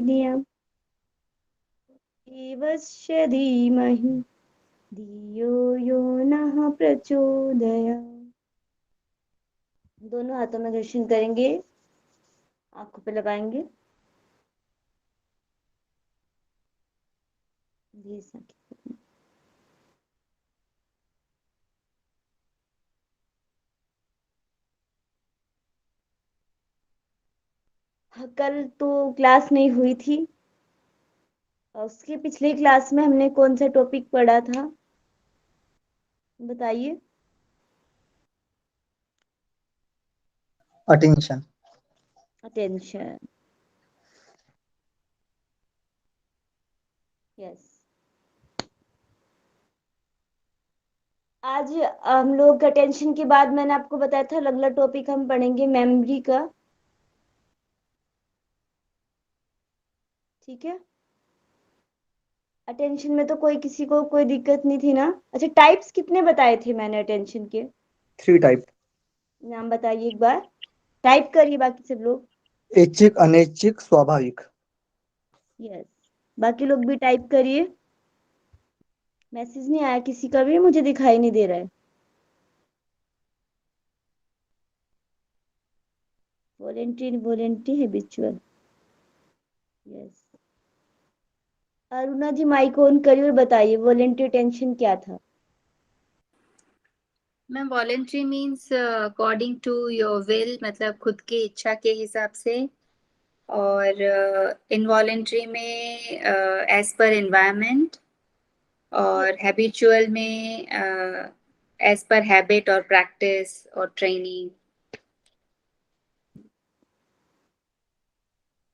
वरेण्यं देवस्य धीमहि धियो यो नः प्रचोदयात्। दोनों हाथों में दर्शन करेंगे, आंखों पे लगाएंगे। धीरे से कल तो क्लास नहीं हुई थी। और उसके पिछले क्लास में हमने कौन सा टॉपिक पढ़ा था, बताइए। अटेंशन। Attention, yes. आज हम लोग अटेंशन के बाद मैंने आपको बताया था अगला टॉपिक हम पढ़ेंगे मेमोरी का। ठीक है। अटेंशन में तो कोई किसी को कोई दिक्कत नहीं थी ना। अच्छा, टाइप्स कितने बताए थे मैंने अटेंशन के? 3 टाइप। नाम बताइए एक बार, टाइप करिए बाकी सब लोग। ऐच्छिक, अनैच्छिक, स्वाभाविक। यस, बाकी लोग भी टाइप करिए। मैसेज नहीं आया किसी का भी, मुझे दिखाई नहीं दे रहा है। Voluntary voluntary habitual, yes. Aruna ji mic on करिए और बताइए वॉलेंट्री अटेंशन क्या था। Ma'am voluntary means according to your will, मतलब खुद की इच्छा के हिसाब से। और इनवॉलेंट्री में एज पर एनवायरनमेंट। और हैबिचुअल में एज पर हैबिट और प्रैक्टिस और training.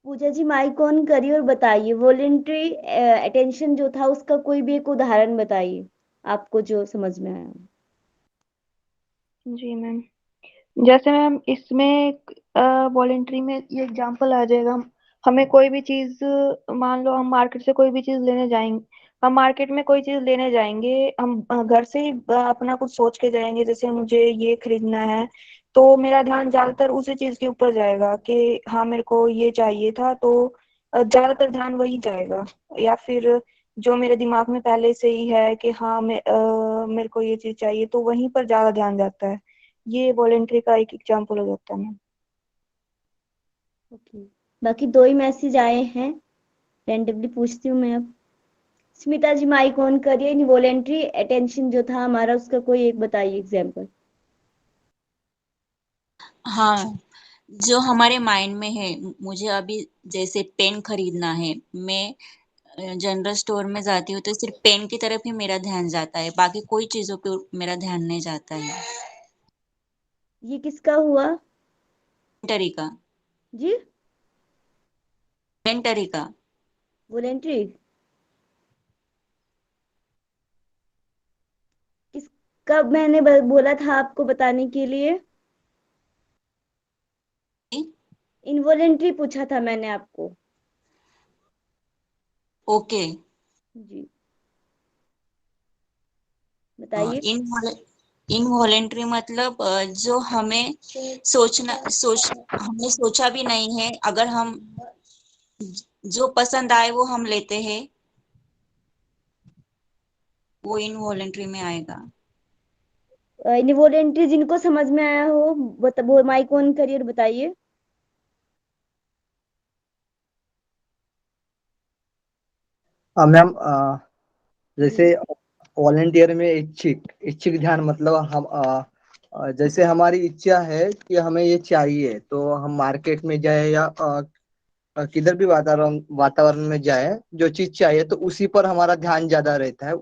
Pooja ji mic on करिए और बताइए वॉलेंट्री अटेंशन जो था उसका कोई भी एक उदाहरण बताइए आपको जो समझ में आया। जी मैम, जैसे मैम इसमें वॉलेंट्री में ये एग्जांपल आ जाएगा। हमें कोई भी चीज, मान लो हम मार्केट से कोई भी चीज लेने जाएंगे। हम मार्केट में कोई चीज लेने जाएंगे, हम घर से ही अपना कुछ सोच के जाएंगे, जैसे मुझे ये खरीदना है, तो मेरा ध्यान ज्यादातर उसी चीज के ऊपर जाएगा कि हाँ मेरे को ये चाहिए था, तो ज्यादातर ध्यान वही जाएगा। या फिर जो मेरे दिमाग में पहले से ही है कि हाँ मेरे को ये चीज चाहिए, तो वहीं पर ज्यादा ध्यान जाता है। ये वॉलेंट्री का एक एग्जाम्पल हो जाता है मैम। ओके, बाकी दो ही मैसेज आए हैं, रैंडमली पूछती हूँ मैं अब। स्मिता जी माइक ऑन करिए, इनवॉलेंट्री अटेंशन जो था हमारा उसका कोई एक बताइए एग्जांपल। हाँ, जो हमारे माइंड में है, मुझे अभी जैसे पेन खरीदना है, मैं जनरल स्टोर में जाती हूँ तो सिर्फ पेन की तरफ ही मेरा ध्यान जाता है, बाकी कोई चीजों पे मेरा ध्यान नहीं जाता है। ये किसका हुआ पेंटरी का। जी? पेंटरी का। वॉलेंट्री किस, कब मैंने बोला था आपको बताने के लिए? इनवॉलेंट्री पूछा था मैंने आपको। ओके। जी, बताइए। इनवॉलेंट्री मतलब जो हमें हमने सोचा भी नहीं है, अगर हम जो पसंद आए वो हम लेते हैं, वो इनवॉलेंट्री में आएगा। इनवॉलेंट्री जिनको समझ में आया हो वो माइक ऑन करिए और बताइए। मैम, जैसे जी, वॉलेंटियर में इच्छिक इच्छिक ध्यान मतलब हम जैसे हमारी इच्छा है कि हमें ये चाहिए, तो हम मार्केट में जाए या किधर भी वातावरण वातावरण में जाए, जो चीज चाहिए तो उसी पर हमारा ध्यान ज्यादा रहता है।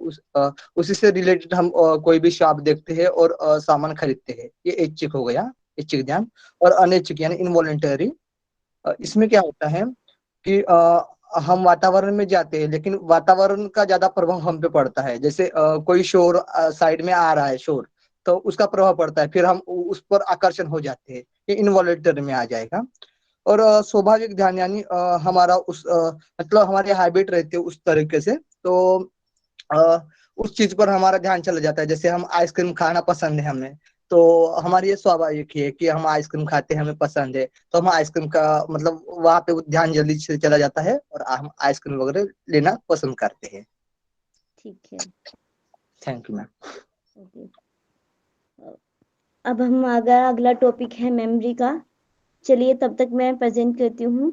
उसी से रिलेटेड हम कोई भी शॉप देखते हैं और सामान खरीदते हैं। ये इच्छिक हो गया, इच्छिक ध्यान। और अनैच्छिक यानी इनवॉलेंटरी। इसमें क्या होता है कि हम वातावरण में जाते हैं, लेकिन वातावरण का ज्यादा प्रभाव हम पे पड़ता है। जैसे कोई शोर साइड में आ रहा है, शोर, तो उसका प्रभाव पड़ता है, फिर हम उस पर आकर्षण हो जाते हैं। ये इनवॉलेंटरी में आ जाएगा। और स्वाभाविक ध्यान यानी हमारा उस मतलब हमारी हैबिट रहती है उस तरीके से, तो उस चीज पर हमारा ध्यान चला जाता है। जैसे हम आइसक्रीम खाना पसंद है हमें, तो हमारी ये स्वाभाविक ही है कि हम आइसक्रीम खाते हैं, हमें पसंद है, तो हम आइसक्रीम का मतलब वहां पे वो ध्यान जल्दी से चला जाता है और हम आइसक्रीम वगैरह लेना पसंद करते हैं। ठीक है। Thank you ma'am. ओके, अब हम अगला टॉपिक है मेमोरी का। चलिए तब तक मैं प्रेजेंट करती हूँ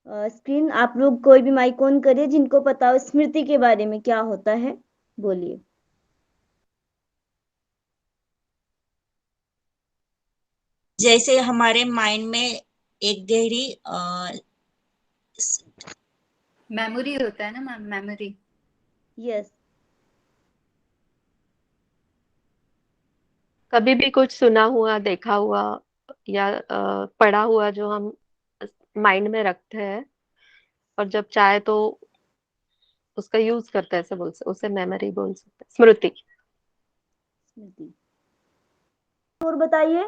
स्क्रीन। आप लोग कोई भी माइक ऑन करिए जिनको पता हो स्मृति के बारे में क्या होता है, बोलिए। जैसे हमारे माइंड में एक गहरी मेमोरी होता है ना मैम, मेमोरी। यस। कभी भी कुछ सुना हुआ, देखा हुआ या पढ़ा हुआ जो हम माइंड में रखते हैं और जब चाहे तो उसका यूज करते हैं, ऐसे बोल सकते, उसे मेमोरी बोल सकते हैं, स्मृति। स्मृति। और बताइए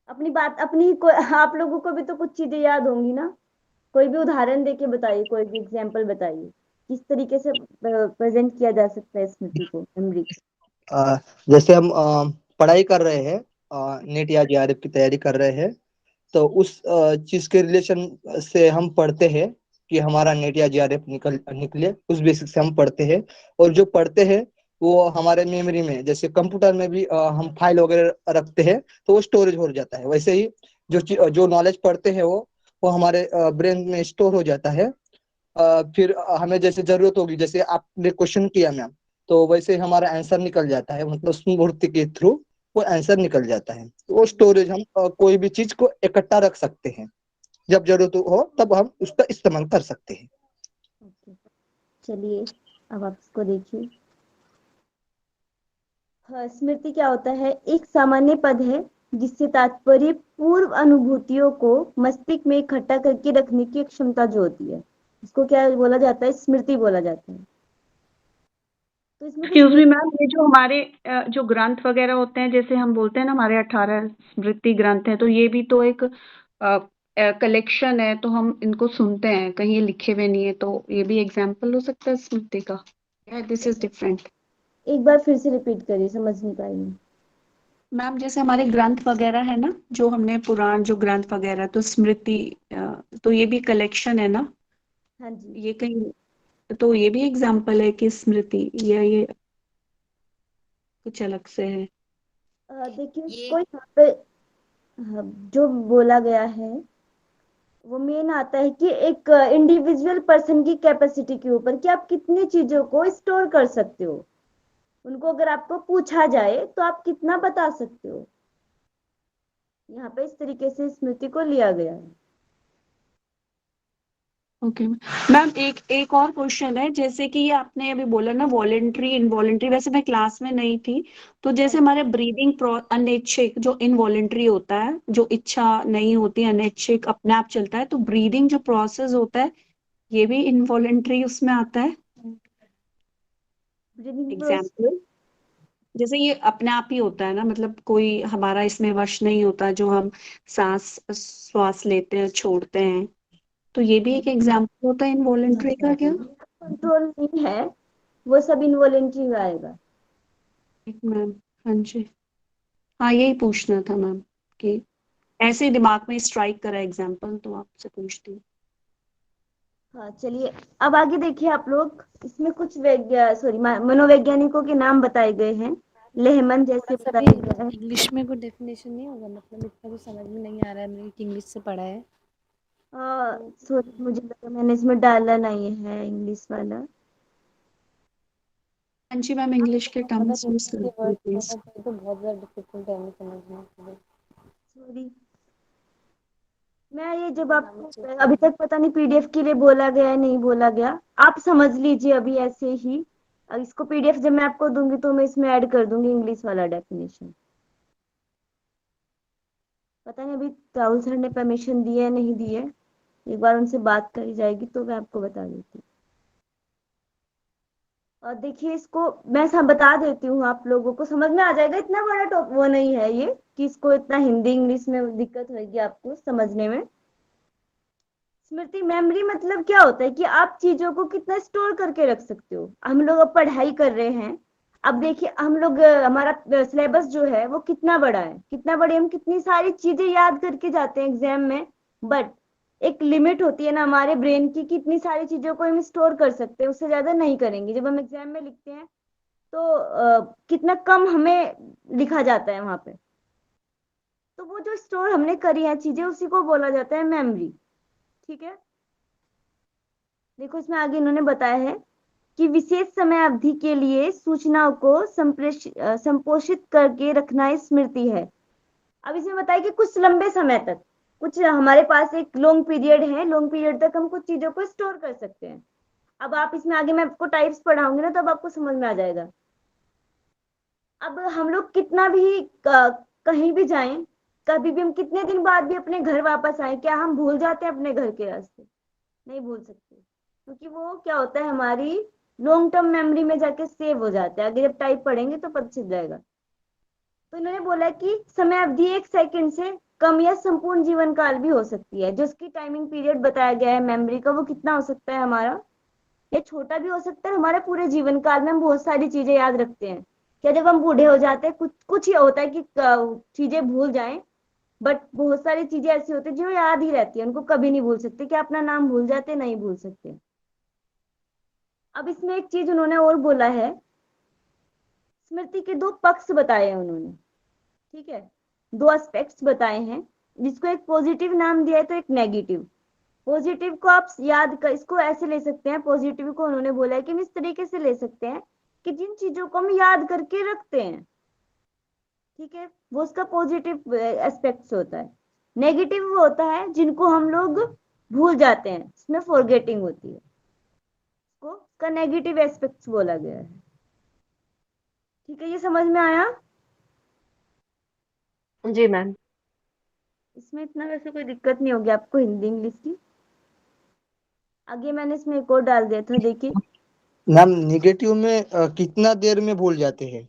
अपनी बात अपनी आप लोगों को भी तो कुछ चीजें याद होंगी ना, कोई भी उदाहरण देके बताइए, कोई भी एग्जांपल बताइए किस तरीके से प्रेजेंट किया जा सकता है स्मृति को, मेमोरी। जैसे हम पढ़ाई कर रहे हैं, नेट या जेआरएफ की तैयारी कर रहे हैं, तो उस चीज के रिलेशन से हम पढ़ते हैं कि हमारा नेट या जेआरएफ निकले, उस बेसिस से हम पढ़ते हैं। और जो पढ़ते हैं वो हमारे मेमोरी में, जैसे कंप्यूटर में भी हम फाइल वगैरह रखते हैं तो वो स्टोरेज हो जाता है, वैसे ही जो नॉलेज पढ़ते हैं वो हमारे ब्रेन में स्टोर हो जाता है। फिर हमें जैसे जरूरत होगी, जैसे आपने क्वेश्चन किया मैम, तो वैसे ही हमारा आंसर निकल जाता है, मतलब स्मृति के थ्रू वो आंसर निकल जाता है। तो वो स्टोरेज हम कोई भी चीज को इकट्ठा रख सकते हैं, जब जरूरत हो तब हम उसका इस्तेमाल कर सकते हैं। ओके, चलिए अब आप इसको देखिए। स्मृति क्या होता है? एक सामान्य पद है जिससे तात्पर्य पूर्व अनुभूतियों को मस्तिष्क में इकट्ठा करके रखने की क्षमता जो होती है, इसको क्या बोला जाता है? स्मृति बोला जाता है। तो इसमें कुछ एक्सक्यूज मी मैम, ये जो हमारे जो ग्रंथ वगैरह होते हैं, जैसे हम बोलते हैं ना हमारे 18 स्मृति ग्रंथ हैं, तो ये भी तो एक कलेक्शन है, तो हम इनको सुनते हैं, कहीं ये लिखे हुए नहीं है, तो ये भी एग्जाम्पल हो सकता है स्मृति का। This is different. एक बार फिर से रिपीट करिए, समझ नहीं पाई मैं। मैम जैसे हमारे ग्रंथ वगैरह है ना, जो हमने पुराण जो ग्रंथ वगैरह, तो स्मृति तो ये भी कलेक्शन है ना, हाँ जी। ये कहीं तो ये भी एग्जाम्पल है कि स्मृति ये कुछ अलग से है। देखिए ये इसको यहाँ पे जो बोला गया है वो मेन आता है कि एक इंडिविजुअल पर्सन की कैपेसिटी के ऊपर कि आप कितनी चीजों को स्टोर कर सकते हो, उनको अगर आपको पूछा जाए तो आप कितना बता सकते हो। यहाँ पे इस तरीके से स्मृति को लिया गया है। ओके मैम, एक और क्वेश्चन है, जैसे कि ये आपने अभी बोला ना वॉलेंट्री इनवॉलेंट्री, वैसे मैं क्लास में नहीं थी, तो जैसे हमारे ब्रीदिंग अनैच्छिक जो इनवॉलेंट्री होता है, जो इच्छा नहीं होती, अनैच्छिक अपने आप चलता है, तो ब्रीदिंग जो प्रोसेस होता है ये भी इनवॉलेंट्री उसमें आता है। Breathing process. एग्जाम्पल जैसे ये अपने आप ही होता है ना, मतलब कोई हमारा इसमें वश नहीं होता, जो हम श्वास लेते हैं छोड़ते हैं, तो ये भी एक एग्जाम्पल होता है इनवॉलेंट्री का क्या? कंट्रोल नहीं है, वो सब इनवॉलेंट्री में आएगा। मैम हाँ जी, हाँ यही पूछना था मैम, कि ऐसे ही दिमाग में स्ट्राइक करा एग्जाम्पल, तो आपसे पूछती हूँ। हाँ चलिए अब आगे देखिए आप लोग, इसमें कुछ मनोवैज्ञानिकों के नाम बताए गए हैं। लेहमन जैसे बताया गया है। इंग्लिश में कोई डेफिनेशन नहीं होगा, मतलब इतना तो समझ में नहीं आ रहा है, मैंने इंग्लिश से पढ़ा है। सॉरी, मुझे लगा मैंने इसमें डाला नहीं है इंग्लिश वाला। हाँ जी मैम, इंग्लिश के मतलब टर्म्स यूज इंग्लिश के करती हूँ वर्ड प्लीज। तो बहुत ज़्यादा डिफिकल्ट है हमें समझने के लिए। सॉरी, मैं ये जब आपको अभी तक पता नहीं पीडीएफ के लिए बोला गया है नहीं बोला गया, आप समझ लीजिए अभी ऐसे ही। अब इसको पीडीएफ जब मैं आपको दूंगी तो मैं इसमें ऐड कर दूंगी इंग्लिश वाला डेफिनेशन। पता नहीं अभी राहुल सर ने परमिशन दी है नहीं दी है, एक बार उनसे बात करी जाएगी तो मैं आपको बता देती हूँ। और देखिए इसको मैं सब बता देती हूँ, आप लोगों को समझ में आ जाएगा, इतना बड़ा टॉप वो नहीं है ये कि इसको इतना हिंदी इंग्लिश में दिक्कत होगी आपको समझने में। स्मृति मेमोरी मतलब क्या होता है कि आप चीजों को कितना स्टोर करके रख सकते हो। हम लोग अब पढ़ाई कर रहे हैं, अब देखिए हम लोग हमारा सिलेबस जो है वो कितना बड़ा है, कितना बड़े, हम कितनी सारी चीजें याद करके जाते हैं एग्जाम में। बट एक लिमिट होती है ना हमारे ब्रेन की, कितनी सारी चीजों को हम स्टोर कर सकते हैं, उससे ज्यादा नहीं करेंगे। जब हम एग्जाम में लिखते हैं तो कितना कम हमें लिखा जाता है वहां पे। तो वो जो स्टोर हमने करी है चीजें, उसी को बोला जाता है मेमोरी। ठीक है, देखो इसमें आगे इन्होंने बताया है कि विशेष समय अवधि के लिए सूचनाओं को संपोषित करके रखना स्मृति है। अब इसमें बताया कि कुछ लंबे समय तक, कुछ हमारे पास एक लॉन्ग पीरियड है, लॉन्ग पीरियड तक हम कुछ चीजों को स्टोर कर सकते हैं। अब आप इसमें आगे मैं आपको टाइप्स पढ़ाऊंगी ना, तब आपको समझ में आ जाएगा। अब हम लोग कितना भी कहीं भी जाएं, कभी भी हम कितने दिन बाद भी अपने घर वापस आए, क्या हम भूल जाते हैं अपने घर के रास्ते? नहीं भूल सकते, क्योंकि वो क्या होता है हमारी लॉन्ग टर्म मेमोरी में जाके सेव हो जाता है। आगे जब टाइप पढ़ेंगे तो पता चल जाएगा। तो इन्होंने बोला कि समय अवधि 1 सेकंड से कम या संपूर्ण जीवन काल भी हो सकती है। जो उसकी टाइमिंग पीरियड बताया गया है मेमोरी का, वो कितना हो सकता है हमारा, ये छोटा भी हो सकता है। हमारे पूरे जीवन काल में हम बहुत सारी चीजें याद रखते हैं। क्या जब हम बूढ़े हो जाते हैं कुछ कुछ ही होता है कि चीजें भूल जाएं, बट बहुत सारी चीजें ऐसी होती है जो याद ही रहती है, उनको कभी नहीं भूल सकते। क्या अपना नाम भूल जाते? नहीं भूल सकते। अब इसमें एक चीज उन्होंने और बोला है, स्मृति के 2 पक्ष बताए हैं उन्होंने। ठीक है, 2 एस्पेक्ट्स बताए हैं, जिसको एक पॉजिटिव नाम दिया है तो एक नेगेटिव। पॉजिटिव को आप याद कर, इसको ऐसे ले सकते हैं, पॉजिटिव को उन्होंने बोला है कि हम इस तरीके से ले सकते हैं कि जिन चीजों को हम याद करके रखते हैं, ठीक है, वो उसका पॉजिटिव एस्पेक्ट्स होता है। नेगेटिव वो होता है जिनको हम लोग भूल जाते हैं, इसमें फॉरगेटिंग होती है, इसको का नेगेटिव एस्पेक्ट्स बोला गया है। ठीक है, ये समझ में आया? जी मैम। इसमें इतना वैसे कोई दिक्कत नहीं होगी आपको हिंदी इंग्लिश की। आगे मैंने इसमें एक और डाल दिया था, देखिए। मैम निगेटिव में कितना देर में भूल जाते हैं?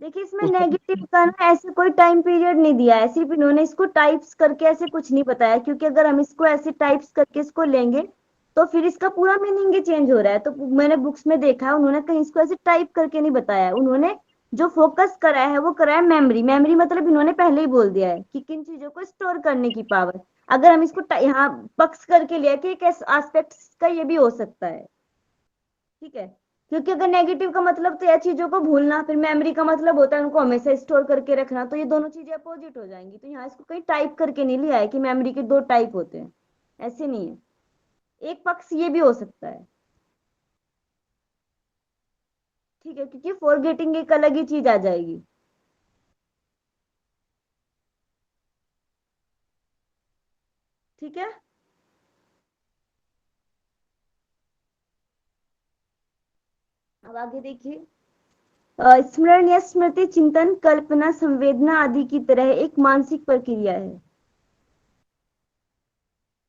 देखिए इसमें उसमें नेगेटिव का ना ऐसे कोई टाइम पीरियड नहीं दिया है, सिर्फ इन्होंने इसको टाइप्स करके ऐसे कुछ नहीं बताया, क्योंकि अगर हम इसको ऐसे टाइप्स करके इसको लेंगे तो फिर इसका पूरा मीनिंग ही चेंज हो रहा है। तो मैंने बुक्स में देखा है, उन्होंने कहीं इसको ऐसे टाइप करके नहीं बताया है। उन्होंने जो फोकस करा है वो करा है मेमोरी। मेमोरी मतलब इन्होंने पहले ही बोल दिया है कि किन चीजों को स्टोर करने की पावर। अगर हम इसको यहाँ पक्ष करके लिया कि एक एस्पेक्ट का ये भी हो सकता है। ठीक है, क्योंकि अगर नेगेटिव का मतलब तो यह चीजों को भूलना, फिर मेमोरी का मतलब होता है उनको हमेशा स्टोर करके रखना, तो ये दोनों चीजें अपोजिट हो जाएंगी। तो यहाँ इसको कहीं टाइप करके नहीं लिया है कि मेमोरी के 2 टाइप होते हैं, ऐसे नहीं है। एक पक्ष ये भी हो सकता है। ठीक है, क्योंकि फॉरगेटिंग एक अलग ही चीज आ जाएगी। ठीक है, अब आगे देखिए। स्मरण या स्मृति चिंतन, कल्पना, संवेदना आदि की तरह एक मानसिक प्रक्रिया है,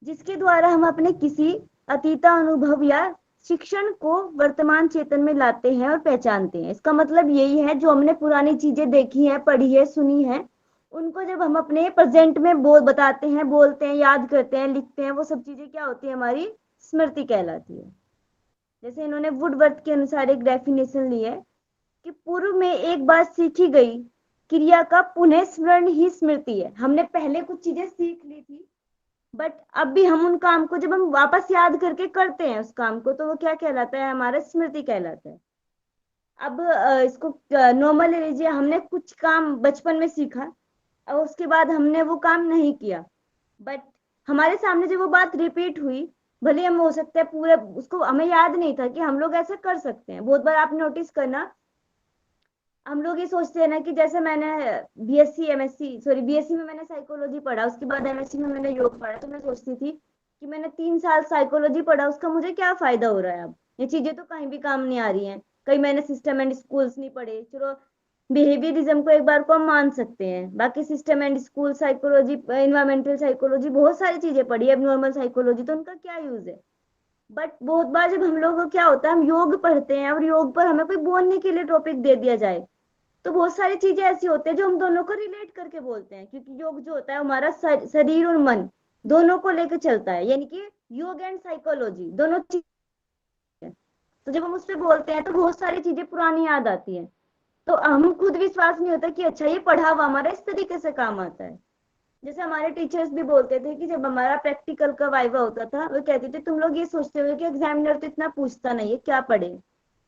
जिसके द्वारा हम अपने किसी अतीता अनुभव या शिक्षण को वर्तमान चेतन में लाते हैं और पहचानते हैं। इसका मतलब यही है, जो हमने पुरानी चीजें देखी हैं, पढ़ी है, सुनी है, उनको जब हम अपने प्रेजेंट में बताते हैं, बोलते हैं, याद करते हैं, लिखते हैं, वो सब चीजें क्या होती है, हमारी स्मृति कहलाती है। जैसे इन्होंने वुडवर्थ के अनुसार एक डेफिनेशन ली है कि पूर्व में एक बार सीखी गई क्रिया का पुनः स्मरण ही स्मृति है। हमने पहले कुछ चीजें सीख ली थी, बट अब भी हम उन काम को जब हम वापस याद करके करते हैं उस काम को, तो वो क्या कहलाता है, हमारा स्मृति कहलाता है। अब इसको नॉर्मल ले लीजिए, हमने कुछ काम बचपन में सीखा और उसके बाद हमने वो काम नहीं किया, बट हमारे सामने जब वो बात रिपीट हुई, भले हम हो सकता है पूरा उसको हमें याद नहीं था कि हम लोग ऐसा कर सकते हैं। बहुत बार आप नोटिस करना, हम लोग ये सोचते हैं ना कि जैसे मैंने बीएससी में मैंने साइकोलॉजी पढ़ा, उसके बाद एमएससी में मैंने योग पढ़ा, तो मैं सोचती थी कि मैंने 3 साल साइकोलॉजी पढ़ा, उसका मुझे क्या फायदा हो रहा है। अब ये चीजें तो कहीं भी काम नहीं आ रही हैं। कहीं मैंने सिस्टम एंड स्कूल्स नहीं पढ़े, चलो बिहेवियरिज्म को एक बार को हम मान सकते हैं, बाकी system and school, psychology, environmental psychology, बहुत सारी चीजें पढ़ी, अब नॉर्मल साइकोलॉजी, तो उनका क्या यूज है। बट बहुत बार जब हम लोग को क्या होता है, हम योग पढ़ते हैं और योग पर हमें कोई बोलने के लिए टॉपिक दे दिया जाए, तो बहुत सारी चीजें ऐसी होती है जो हम दोनों को रिलेट करके बोलते हैं, क्योंकि योग जो होता है हमारा शरीर और मन, दोनों को लेकर चलता है, यानी कि योग एंड साइकोलॉजी दोनों चीज है। तो जब हम उस पर बोलते हैं तो बहुत सारी चीजें पुरानी याद आती है, तो हम खुद विश्वास नहीं होता कि अच्छा ये पढ़ा हुआ हमारा इस तरीके से काम आता है। जैसे हमारे टीचर्स भी बोलते थे कि जब हमारा प्रैक्टिकल का वाइवा होता था वो कहते थे तुम लोग ये सोचते हो कि एग्जामिनर तो इतना पूछता नहीं है, क्या पढ़े।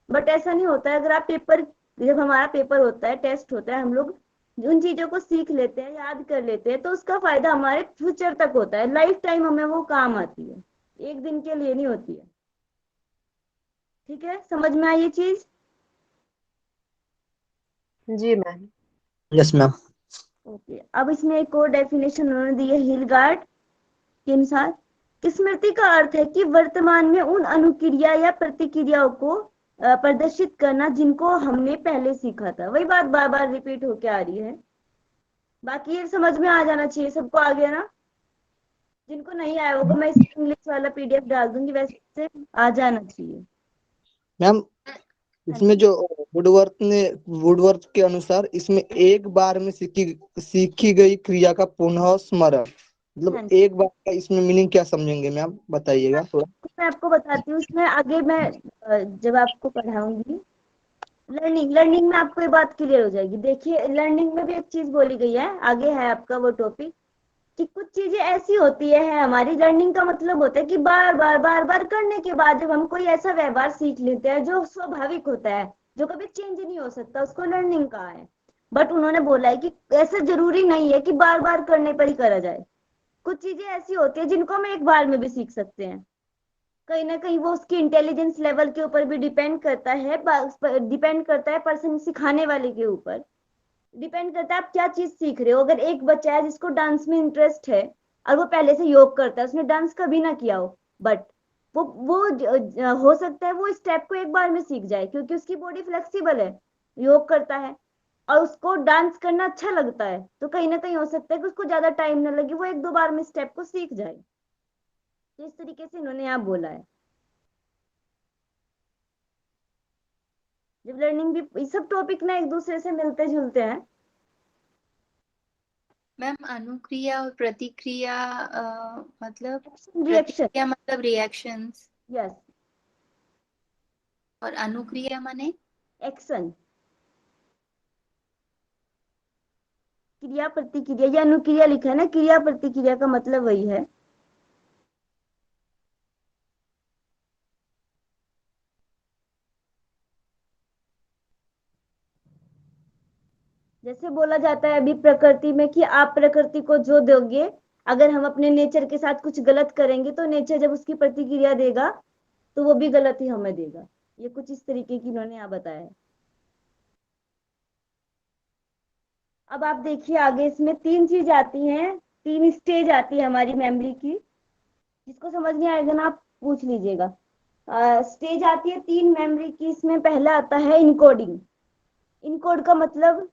बट ऐसा नहीं होता है। अगर आप पेपर, जब हमारा पेपर होता है, टेस्ट होता है, हम लोग उन चीजों को सीख लेते हैं, याद कर लेते हैं, तो उसका फायदा हमारे फ्यूचर तक होता है, लाइफ टाइम हमें वो काम आती है, एक दिन के लिए नहीं होती है। ठीक है, समझ में आई ये चीज? जी मैम। Yes ma'am. ओके, अब इसमें एक और डेफिनेशन उन्होंने दी है हिलगार्ड के अनुसार कि स्मृति का अर्थ है कि वर्तमान में उन अनुक्रिया या प्रतिक्रियाओं को प्रदर्शित करना जिनको हमने पहले सीखा था। वही बात बार बार रिपीट होके आ रही है। बाकी ये समझ में आ जाना चाहिए सबको, आ गया ना? जिनको नहीं आया होगा मैं इसका इंग्लिश वाला पीडीएफ डाल दूंगी, वैसे आ जाना चाहिए। मैम हाँ इसमें जी, जो वुडवर्थ के अनुसार इसमें एक बार में सीखी गई क्रिया का पुनः स्मरण, हाँ मतलब जी। एक बार का इसमें मीनिंग क्या समझेंगे मैम, बताइएगा थोड़ा। मैं आपको बताती हूँ इसमें आगे, मैं जब आपको पढ़ाऊंगी लर्निंग, लर्निंग में आपको ये बात क्लियर हो जाएगी। देखिए लर्निंग में भी एक चीज बोली गई है, आगे है आपका वो टॉपिक, कि कुछ चीजें ऐसी होती है हमारी लर्निंग का मतलब होता है कि बार बार करने के बाद जब हम कोई ऐसा व्यवहार सीख लेते हैं जो स्वाभाविक होता है, जो कभी चेंज नहीं हो सकता, उसको लर्निंग कहा है। बट उन्होंने बोला है कि ऐसा जरूरी नहीं है कि बार बार करने पर ही करा जाए। कुछ चीजें ऐसी होती है जिनको हम एक बार में भी सीख सकते हैं। कहीं ना कहीं वो उसकी इंटेलिजेंस लेवल के ऊपर भी डिपेंड करता है, डिपेंड करता है पर्सन सिखाने वाले के ऊपर, डिपेंड करता है आप क्या चीज सीख रहे हो। अगर एक बच्चा है जिसको डांस में इंटरेस्ट है और वो पहले से योग करता है, उसने डांस कभी ना किया हो, बट हो सकता है वो स्टेप को एक बार में सीख जाए क्योंकि उसकी बॉडी फ्लेक्सिबल है, योग करता है और उसको डांस करना अच्छा लगता है, तो कहीं ना कहीं हो सकता है कि उसको ज्यादा टाइम ना लगे, वो एक दो बार में स्टेप को सीख जाए। तो इस तरीके से इन्होंने यहाँ बोला है। जब लर्निंग भी, ये सब टॉपिक ना एक दूसरे से मिलते जुलते हैं। मैम अनुक्रिया और प्रतिक्रिया मतलब रिएक्शन। प्रतिक्रिया मतलब रिएक्शंस, यस। और अनुक्रिया माने एक्शन, क्रिया प्रतिक्रिया या अनुक्रिया लिखा है ना, क्रिया प्रतिक्रिया का मतलब वही है। जैसे बोला जाता है अभी प्रकृति में कि आप प्रकृति को जो दोगे, अगर हम अपने नेचर के साथ कुछ गलत करेंगे तो नेचर जब उसकी प्रतिक्रिया देगा तो वो भी गलत ही हमें देगा। ये कुछ इस तरीके की इन्होंने यहाँ बताया है। अब आप देखिए आगे, इसमें तीन चीज आती हैं, तीन स्टेज आती है हमारी मेमोरी की। जिसको समझ नहीं आएगा ना आप पूछ लीजिएगा। स्टेज आती है तीन मेमोरी की। इसमें पहला आता है इनकोडिंग। इनकोड का मतलब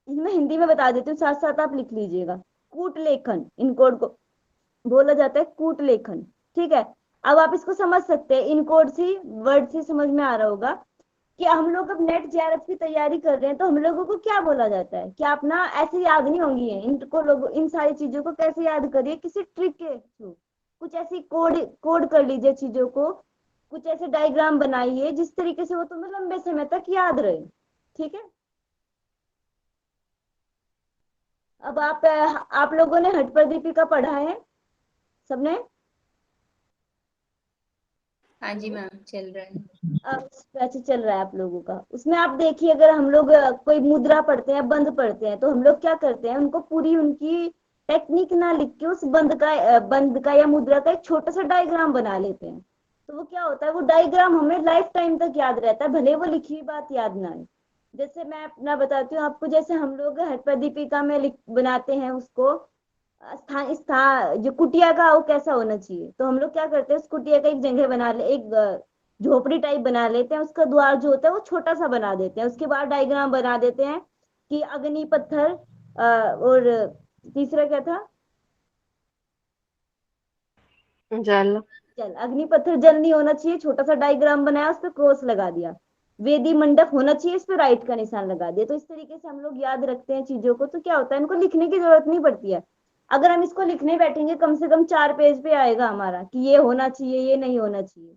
मैं हिंदी में बता देती हूँ, साथ साथ आप लिख लीजिएगा। कूट लेखन, इनकोड को बोला जाता है कूट लेखन। ठीक है, अब आप इसको समझ सकते हैं, इनकोड से वर्ड से समझ में आ रहा होगा कि हम लोग अब नेट जेआरएफ की तैयारी कर रहे हैं तो हम लोगों को क्या बोला जाता है कि आप ना ऐसे याद नहीं होंगी है इनको, लोग इन सारी चीजों को कैसे याद करिए, किसी ट्रिक के थ्रू कुछ ऐसी कोड कोड कर लीजिए चीजों को, कुछ ऐसे डायग्राम बनाइए जिस तरीके से वो तुम्हें लंबे समय तक याद रहे। ठीक है, अब आप लोगों ने हट पर दीपिका पढ़ा है सबने? हाँ जी हेलो, मैम चल रहा है। अच्छा चल रहा है आप लोगों का। उसमें आप देखिए, अगर हम लोग कोई मुद्रा पढ़ते हैं, बंद पढ़ते हैं, तो हम लोग क्या करते हैं, उनको पूरी उनकी टेक्निक ना लिख के उस बंद का या मुद्रा का एक छोटा सा डायग्राम बना लेते हैं। तो वो क्या होता है, वो डायग्राम हमें लाइफ टाइम तक याद रहता है, भले वो लिखी हुई बात याद ना आए। जैसे मैं अपना बताती हूँ आपको, जैसे हम लोग हट पर दीपिका में लिख बनाते हैं उसको, जो कुटिया का वो कैसा होना चाहिए, तो हम लोग क्या करते हैं, उस कुटिया का एक जगह बना ले, एक झोपड़ी टाइप बना लेते हैं, उसका द्वार जो होता है वो छोटा सा बना देते हैं, उसके बाद डायग्राम बना देते हैं कि अग्नि पत्थर और तीसरा क्या था, जल। जल। अग्नि पत्थर जल नहीं होना चाहिए, छोटा सा डायग्राम बनाया, उस पर क्रॉस लगा दिया। वेदी मंडप होना चाहिए, इस पर राइट का निशान लगा दिया। तो इस तरीके से हम लोग याद रखते हैं चीजों को, तो क्या होता है, इनको लिखने की जरूरत नहीं पड़ती है। अगर हम इसको लिखने बैठेंगे कम से कम 4 पेज पे आएगा हमारा कि ये होना चाहिए, ये नहीं होना चाहिए।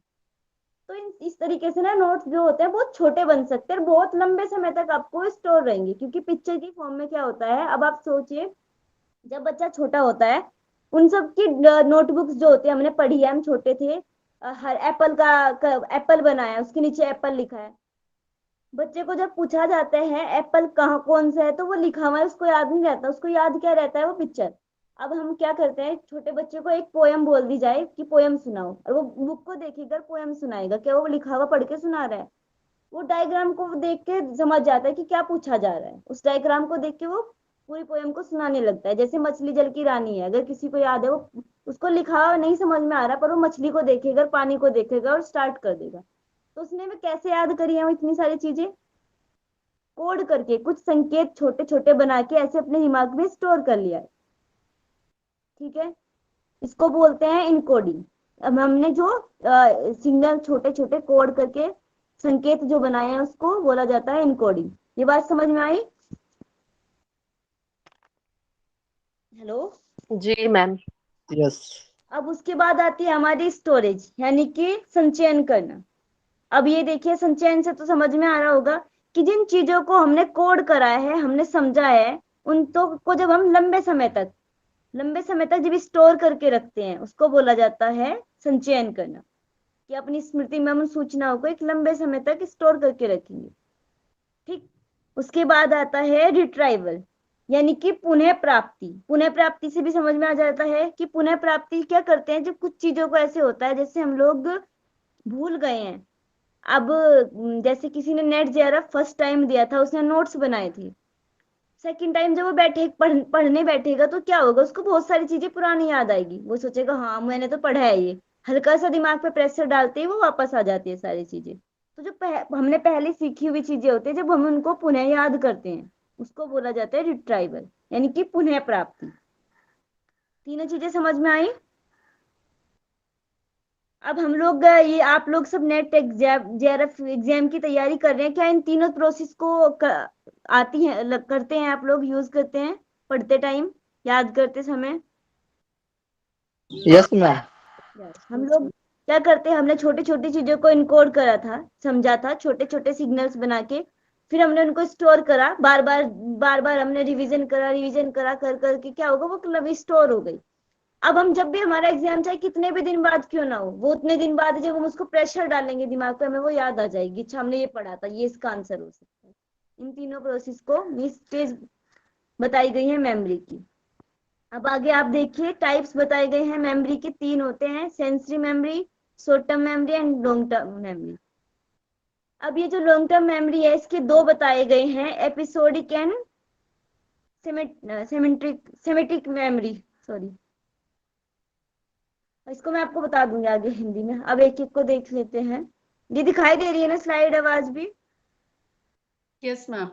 तो इस तरीके से ना नोट्स जो होते हैं बहुत छोटे बन सकते हैं और बहुत लंबे समय तक आपको स्टोर रहेंगे, क्योंकि पिक्चर की फॉर्म में क्या होता है, अब आप सोचिए जब बच्चा छोटा होता है उन सब की नोटबुक्स जो होती है हमने पढ़ी है, हम छोटे थे, हर एप्पल का एप्पल बनाया, उसके नीचे एप्पल लिखा है। बच्चे को जब पूछा जाता है एप्पल कहाँ कौन सा है, तो वो लिखा हुआ है उसको याद नहीं रहता, उसको याद क्या रहता है, वो पिक्चर। अब हम क्या करते हैं, छोटे बच्चे को एक पोयम बोल दी जाए कि पोयम सुनाओ, और वो बुक को देखेगा पोयम सुनाएगा, क्या वो लिखा हुआ पढ़ के सुना रहा है? वो डायग्राम को देख के समझ जाता है कि क्या पूछा जा रहा है, उस डायग्राम को देख के वो पूरी पोयम को सुनाने लगता है। जैसे मछली जल की रानी है, अगर किसी को याद है, वो उसको लिखा हुआ नहीं समझ में आ रहा, पर वो मछली को देखेगा, पानी को देखेगा और स्टार्ट कर देगा। तो उसने में कैसे याद करी है वो इतनी सारी चीजें? कोड करके, कुछ संकेत छोटे छोटे बना के ऐसे अपने दिमाग में स्टोर कर लिया है। ठीक है, इसको बोलते हैं इनकोडिंग। अब हमने जो सिग्नल छोटे छोटे कोड करके संकेत जो बनाए हैं उसको बोला जाता है इनकोडिंग। ये बात समझ में आई? हेलो। जी मैम। यस। अब उसके बाद आती है हमारी स्टोरेज, यानी कि संचयन करना। अब ये देखिए, संचयन से तो समझ में आ रहा होगा कि जिन चीजों को हमने कोड करा है, हमने समझा है, उन तो को जब हम लंबे समय तक जब स्टोर करके रखते हैं उसको बोला जाता है संचयन करना, कि अपनी स्मृति में हम उन सूचनाओं को एक लंबे समय तक स्टोर करके रखेंगे। ठीक, उसके बाद आता है रिट्राइवल, यानी कि पुनः प्राप्ति। पुनः प्राप्ति से भी समझ में आ जाता है कि पुनः प्राप्ति क्या करते हैं, जब कुछ चीजों को ऐसे होता है जैसे हम लोग भूल गए हैं। अब जैसे किसी ने नेट जेआरएफ फर्स्ट टाइम दिया था, उसने नोट्स बनाए थे, सेकंड टाइम जब वो पढ़ने बैठेगा तो क्या होगा, उसको बहुत सारी चीजें पुरानी याद आएगी। वो सोचेगा हाँ मैंने तो पढ़ा है ये, हल्का सा दिमाग पे प्रेशर डालते ही वो वापस आ जाती है सारी चीजें। तो जो हमने पहले सीखी हुई चीजें होती है, जब हम उनको पुनः याद करते हैं उसको बोला जाता है रिट्राइवल, यानी कि पुनः प्राप्ति। तीनों चीजें समझ में आई? अब हम लोग ये आप लोग सब नेट एग्जाम जेआरएफ एग्जाम की तैयारी कर रहे हैं, क्या इन तीनों प्रोसेस को आती है, करते हैं आप लोग, यूज करते हैं पढ़ते टाइम, याद करते समय? Yes ma'am. हम लोग क्या करते हैं, हमने छोटी छोटी चीजों को इनकोड करा था, समझा था, छोटे छोटे सिग्नल्स बना के, फिर हमने उनको स्टोर करा, बार बार हमने रिवीजन करा कर करके क्या होगा, वो स्टोर हो गई। अब हम जब भी हमारा एग्जाम चाहे कितने भी दिन बाद क्यों ना हो, वो उतने दिन बाद जब हम उसको प्रेशर डालेंगे दिमाग पे, हमें वो याद आ जाएगी, अच्छा हमने ये पढ़ा था, ये इसका आंसर हो सकता है। इन तीनों प्रोसेस को स्टेज बताई गई है मेमोरी की। अब आगे आप देखिए, टाइप्स बताए गए हैं मेमोरी के, 3 होते हैं, sensory memory, short term memory and long term memory. अब ये जो लॉन्ग टर्म मेमोरी है इसके 2 बताए गए हैं, episodic and semantic memory, sorry, इसको मैं आपको बता दूंगी आगे हिंदी में। अब एक एक को देख लेते हैं। ये दिखाई दे रही है ना स्लाइड आवाज भी? Yes ma'am.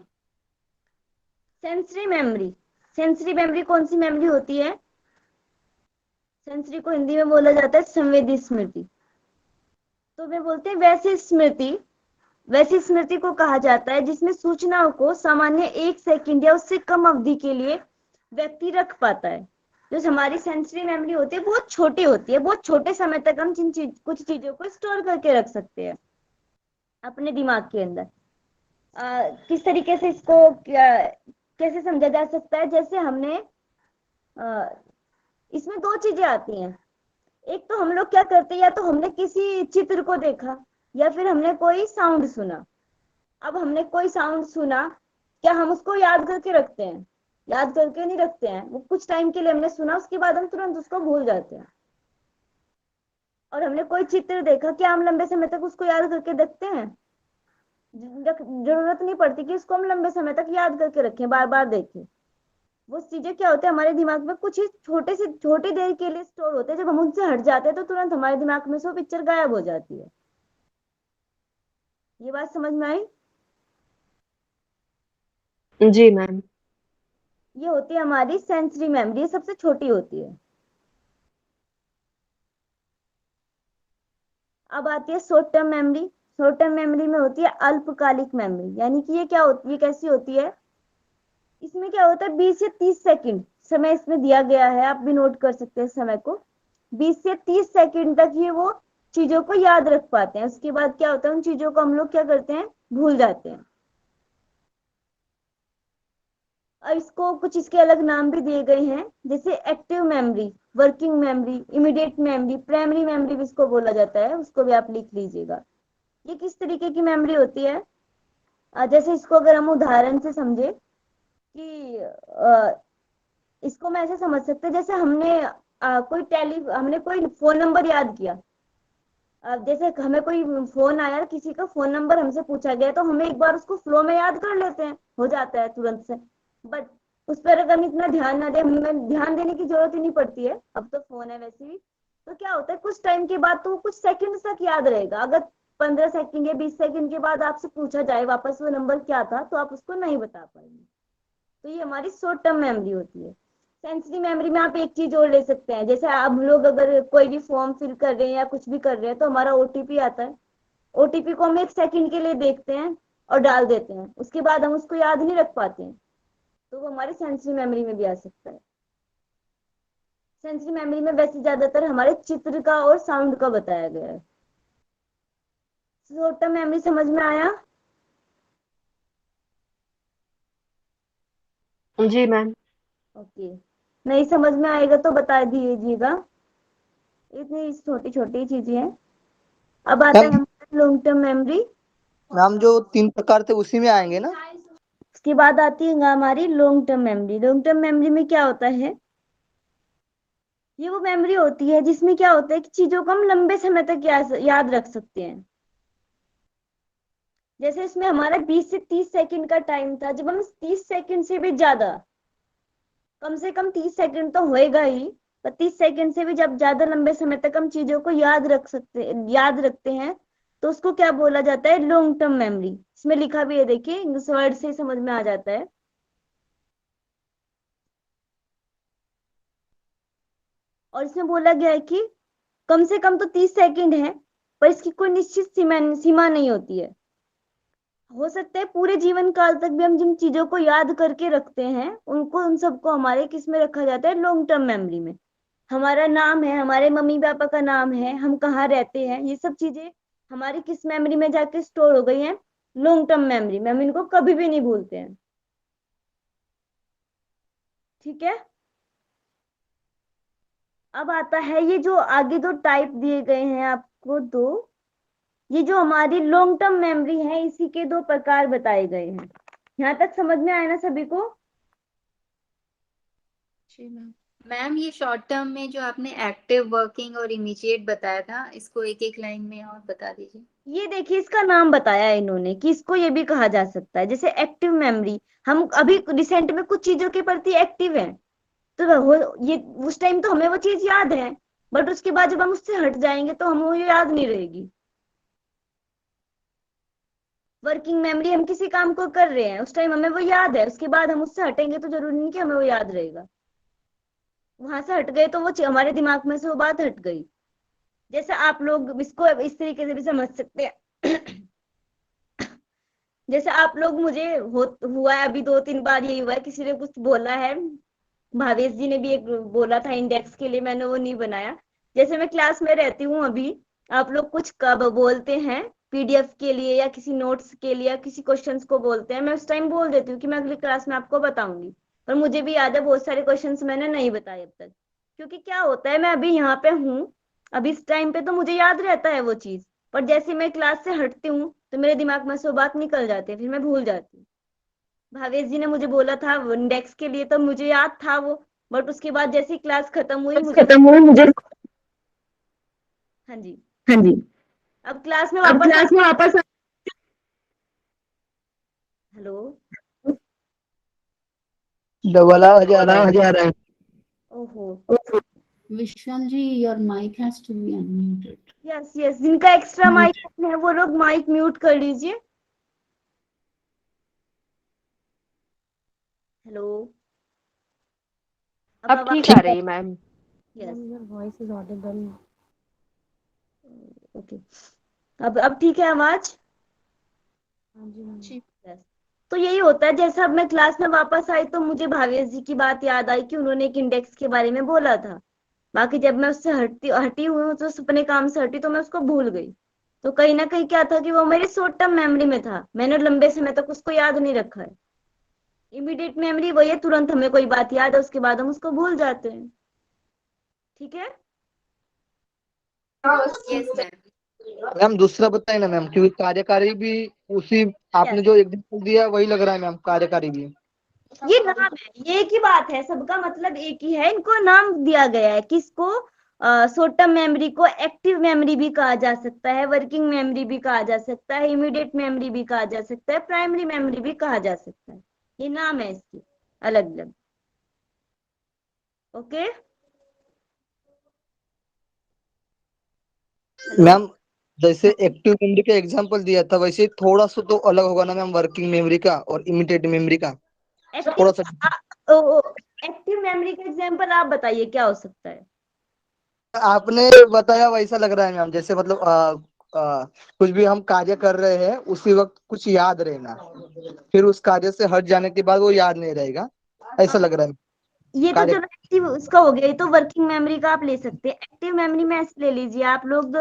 Sensory memory, sensory memory कौन सी मेमोरी होती है? सेंसरी को हिंदी में बोला जाता है संवेदी स्मृति। तो वे बोलते हैं वैसी स्मृति को कहा जाता है जिसमें सूचनाओं को सामान्य 1 सेकंड या उससे कम अवधि के लिए व्यक्ति रख पाता है। जो हमारी सेंसरी मेमोरी होती है बहुत छोटी होती है, बहुत छोटे समय तक हम कुछ चीजों को स्टोर करके रख सकते हैं अपने दिमाग के अंदर। किस तरीके से इसको कैसे समझा जा सकता है, जैसे हमने इसमें 2 चीजें आती हैं। एक तो हम लोग क्या करते हैं, या तो हमने किसी चित्र को देखा या फिर हमने कोई साउंड सुना। अब हमने कोई साउंड सुना, क्या हम उसको याद करके रखते हैं? याद करके नहीं रखते हैं, वो कुछ टाइम के लिए हमने सुना, उसके बाद हम तुरंत उसको भूल जाते हैं। और हमने कोई चित्र देखा, क्या हम लंबे समय तक उसको याद करके देखते हैं? जरूरत नहीं पड़ती कि इसको हम लंबे समय तक याद करके रखें, बार बार देखें। वो चीजें क्या होते हैं हमारे दिमाग में कुछ ही छोटी देर के लिए स्टोर होते हैं, जब हम उनसे हट जाते हैं तो तुरंत हमारे दिमाग में से वो पिक्चर गायब हो जाती है। ये बात समझ में आई? जी मैम। ये होती है हमारी सेंसरी मेमोरी, सबसे छोटी होती है। अब आती है short term memory. Short term memory में होती है अल्पकालिक मेमोरी, यानी कि ये क्या होती है, कैसी होती है, इसमें क्या होता है 20 से 30 सेकंड समय इसमें दिया गया है, आप भी नोट कर सकते हैं समय को। 20 से 30 सेकंड तक ये वो चीजों को याद रख पाते हैं। उसके बाद क्या होता है, उन चीजों को हम लोग क्या करते हैं, भूल जाते हैं। और इसको कुछ इसके अलग नाम भी दिए गए हैं, जैसे active memory, working memory, immediate memory, primary memory भी इसको बोला जाता है। उसको भी आप लिख लीजिएगा। ये किस तरीके की मेमोरी होती है, जैसे इसको अगर हम उदाहरण से समझे कि इसको मैं ऐसे समझ सकते हैं, जैसे हमने कोई फोन नंबर याद किया। अब जैसे हमें कोई फोन आया, किसी का फोन नंबर हमसे पूछा गया, तो हमें एक बार उसको फ्लो में याद कर लेते हैं, हो जाता है तुरंत से। बट उस पर अगर हम इतना ध्यान ना दें, हमें ध्यान देने की जरूरत ही नहीं पड़ती है, अब तो फोन है वैसे भी। तो क्या होता है, कुछ टाइम के बाद तो कुछ सेकंड तक याद रहेगा। अगर 15 सेकंड या 20 सेकंड के बाद आपसे पूछा जाए वापस वो नंबर क्या था, तो आप उसको नहीं बता पाएंगे। तो ये हमारी शॉर्ट टर्म मेमोरी होती है। सेंसरी मेमोरी में आप एक चीज और ले सकते हैं, जैसे आप लोग अगर कोई भी फॉर्म फिल कर रहे हैं या कुछ भी कर रहे हैं, तो हमारा ओटीपी आता है। ओटीपी को हम 1 सेकंड के लिए देखते हैं और डाल देते हैं, उसके बाद हम उसको याद नहीं रख पाते हैं, तो वो हमारी सेंसरी मेमोरी में भी आ सकता है। सेंसरी मेमोरी में वैसे ज्यादातर हमारे चित्र का और साउंड का बताया गया है। शॉर्ट टर्म मेमोरी समझ में आया? जी मैम। ओके, नहीं समझ में आएगा तो बता दीजिएगा। इतनी छोटी छोटी चीजें हैं। अब आता है मैम हमारा लॉन्ग टर्म मेमोरी। मैम जो 3 प्रकार थे उसी में आएंगे ना? उसके बाद आती है हमारी long term memory. Long term memory में क्या होता है, ये वो मेमोरी होती है जिसमें क्या होता है कि चीजों को हम लंबे समय तक याद रख सकते हैं। जैसे इसमें हमारा 20 से 30 सेकंड का टाइम था, जब हम 30 सेकंड से भी ज्यादा, कम से कम 30 सेकंड तो होएगा ही, पर 30 सेकंड से भी जब ज्यादा लंबे समय तक हम चीजों को याद रखते हैं, तो उसको क्या बोला जाता है, लॉन्ग टर्म मेमोरी। इसमें लिखा भी है, देखिए इंग्लिश वर्ड से ही समझ में आ जाता है। और इसमें बोला गया है कि कम से कम तो 30 सेकंड है, पर इसकी कोई निश्चित सीमा नहीं होती है। हो सकता है पूरे जीवन काल तक भी हम जिन चीजों को याद करके रखते हैं, उन सबको हमारे किस में रखा जाता है, लॉन्ग टर्म मेमोरी में। हमारा नाम है, हमारे मम्मी पापा का नाम है, हम कहाँ रहते हैं, ये सब चीजें हमारी किस मेमोरी में जाके स्टोर हो गई हैं, लॉन्ग टर्म मेमोरी में। हम इनको कभी भी नहीं भूलते हैं। ठीक है। अब आता है ये जो आगे दो टाइप दिए गए हैं आपको, दो, ये जो हमारी लॉन्ग टर्म मेमोरी है, इसी के दो प्रकार बताए गए हैं। यहाँ तक समझ में आया ना सभी को? जी मैम। मैम ये शॉर्ट टर्म में जो आपने एक्टिव, वर्किंग और इमीडिएट बताया था, इसको एक एक लाइन में और बता दीजिए। ये देखिए, इसका नाम बताया है इन्होंने कि इसको ये भी कहा जा सकता है। जैसे एक्टिव मेमोरी, हम अभी रिसेंट में कुछ चीजों के प्रति एक्टिव हैं, तो ये उस टाइम तो हमें वो चीज याद है, बट उसके बाद जब हम उससे हट जाएंगे तो हमें वो याद नहीं रहेगी। वर्किंग मेमोरी, हम किसी काम को कर रहे हैं, उस टाइम हमें वो याद है, उसके बाद हम उससे हटेंगे तो जरूरी नहीं कि हमें वो याद रहेगा। वहां से हट गए तो वो हमारे दिमाग में से वो बात हट गई। जैसे आप लोग इसको इस तरीके से भी समझ सकते हैं। जैसे आप लोग, मुझे हुआ है अभी 2-3 बार यही हुआ है, किसी ने कुछ बोला है, भावेश जी ने भी एक बोला था इंडेक्स के लिए, मैंने वो नहीं बनाया। जैसे मैं क्लास में रहती हूँ अभी, आप लोग कुछ कब बोलते हैं पीडीएफ के लिए या किसी नोट्स के लिए या किसी क्वेश्चंस को बोलते हैं, मैं उस टाइम बोल देती हूँ कि मैं अगली क्लास में आपको बताऊंगी। पर मुझे भी याद है बहुत सारे क्वेश्चंस मैंने नहीं बताए अब तक, क्योंकि क्या होता है, मैं अभी यहाँ पे हूँ, अभी इस टाइम पे तो मुझे याद रहता है वो चीज, पर जैसे मैं क्लास से हटती हूँ तो मेरे दिमाग में से वो बात निकल जाती है, फिर मैं भूल जाती हूँ। भावेश जी ने मुझे बोला था इंडेक्स के लिए, तो मुझे याद था वो, बट उसके बाद जैसे ही क्लास खत्म हुई मुझे, खत्म हुई मुझे। हाँ जी, हाँ जी। अब क्लास में अब वापस क्लास में वापस हेलो, डबल आवाज आ रहा है। आ रहा है। ओहो, Vishal ji, your mic has to be unmuted. Yes yes, जिनका एक्स्ट्रा माइक है वो लोग माइक म्यूट कर लीजिए। हेलो, अब ठीक आ रही है ma'am. Yes, Ma'am, your voice is audible. Okay. अब ठीक है आवाज? हाँ जी मैम। जी। यस। तो यही होता है, जैसे अब मैं क्लास में वापस आई तो मुझे भावेश जी की बात याद आई कि उन्होंने एक इंडेक्स के बारे में बोला था। बाकी जब मैं उससे हटी हुई हूँ, तो अपने काम से हटी, तो मैं उसको भूल गई। तो कहीं ना कहीं क्या था कि वो मेरी शॉर्ट टर्म मेमोरी में था, मैंने लंबे समय तक उसको याद नहीं रखा है। इमीडिएट मेमोरी वही है, तुरंत हमें कोई बात याद है, उसके बाद हम उसको भूल जाते हैं। ठीक है। Yes ma'am. मैम दूसरा बताए ना मैम, क्योंकि कार्यकारी भी उसी, आपने जो एग्जाम्पल दिया वही लग रहा है मैम, कार्यकारी भी। ये नाम है, ये एक ही बात है, सबका मतलब एक ही है, इनको नाम दिया गया है। किसको? शॉर्ट टर्म मेमोरी को एक्टिव मेमोरी भी कहा जा सकता है, वर्किंग मेमोरी भी कहा जा सकता है, इमीडिएट मेमोरी भी कहा जा सकता है, प्राइमरी मेमोरी भी कहा जा सकता है। ये नाम है इसके अलग अलग। ओके। हेलो। मैम जैसे एक्टिव मेमोरी का एग्जांपल दिया था, वैसे थोड़ा सा तो अलग होगा ना मैम, वर्किंग मेमोरी का और इमीडिएट मेमोरी का एक्टिव थोड़ा सा। एक्टिव मेमोरी का एग्जांपल आप बताइए क्या हो सकता है? आपने बताया वैसा लग रहा है मैम, जैसे मतलब कुछ भी हम कार्य कर रहे हैं उसी वक्त कुछ याद रहना, फिर उस कार्य से हट जाने के बाद वो याद नहीं रहेगा, ऐसा लग रहा है ये तो कार्य। चलो एक्टिव उसका हो गया, ये तो वर्किंग मेमोरी का आप ले सकते हैं। एक्टिव मेमोरी में ऐसे ले लीजिए, आप लोग,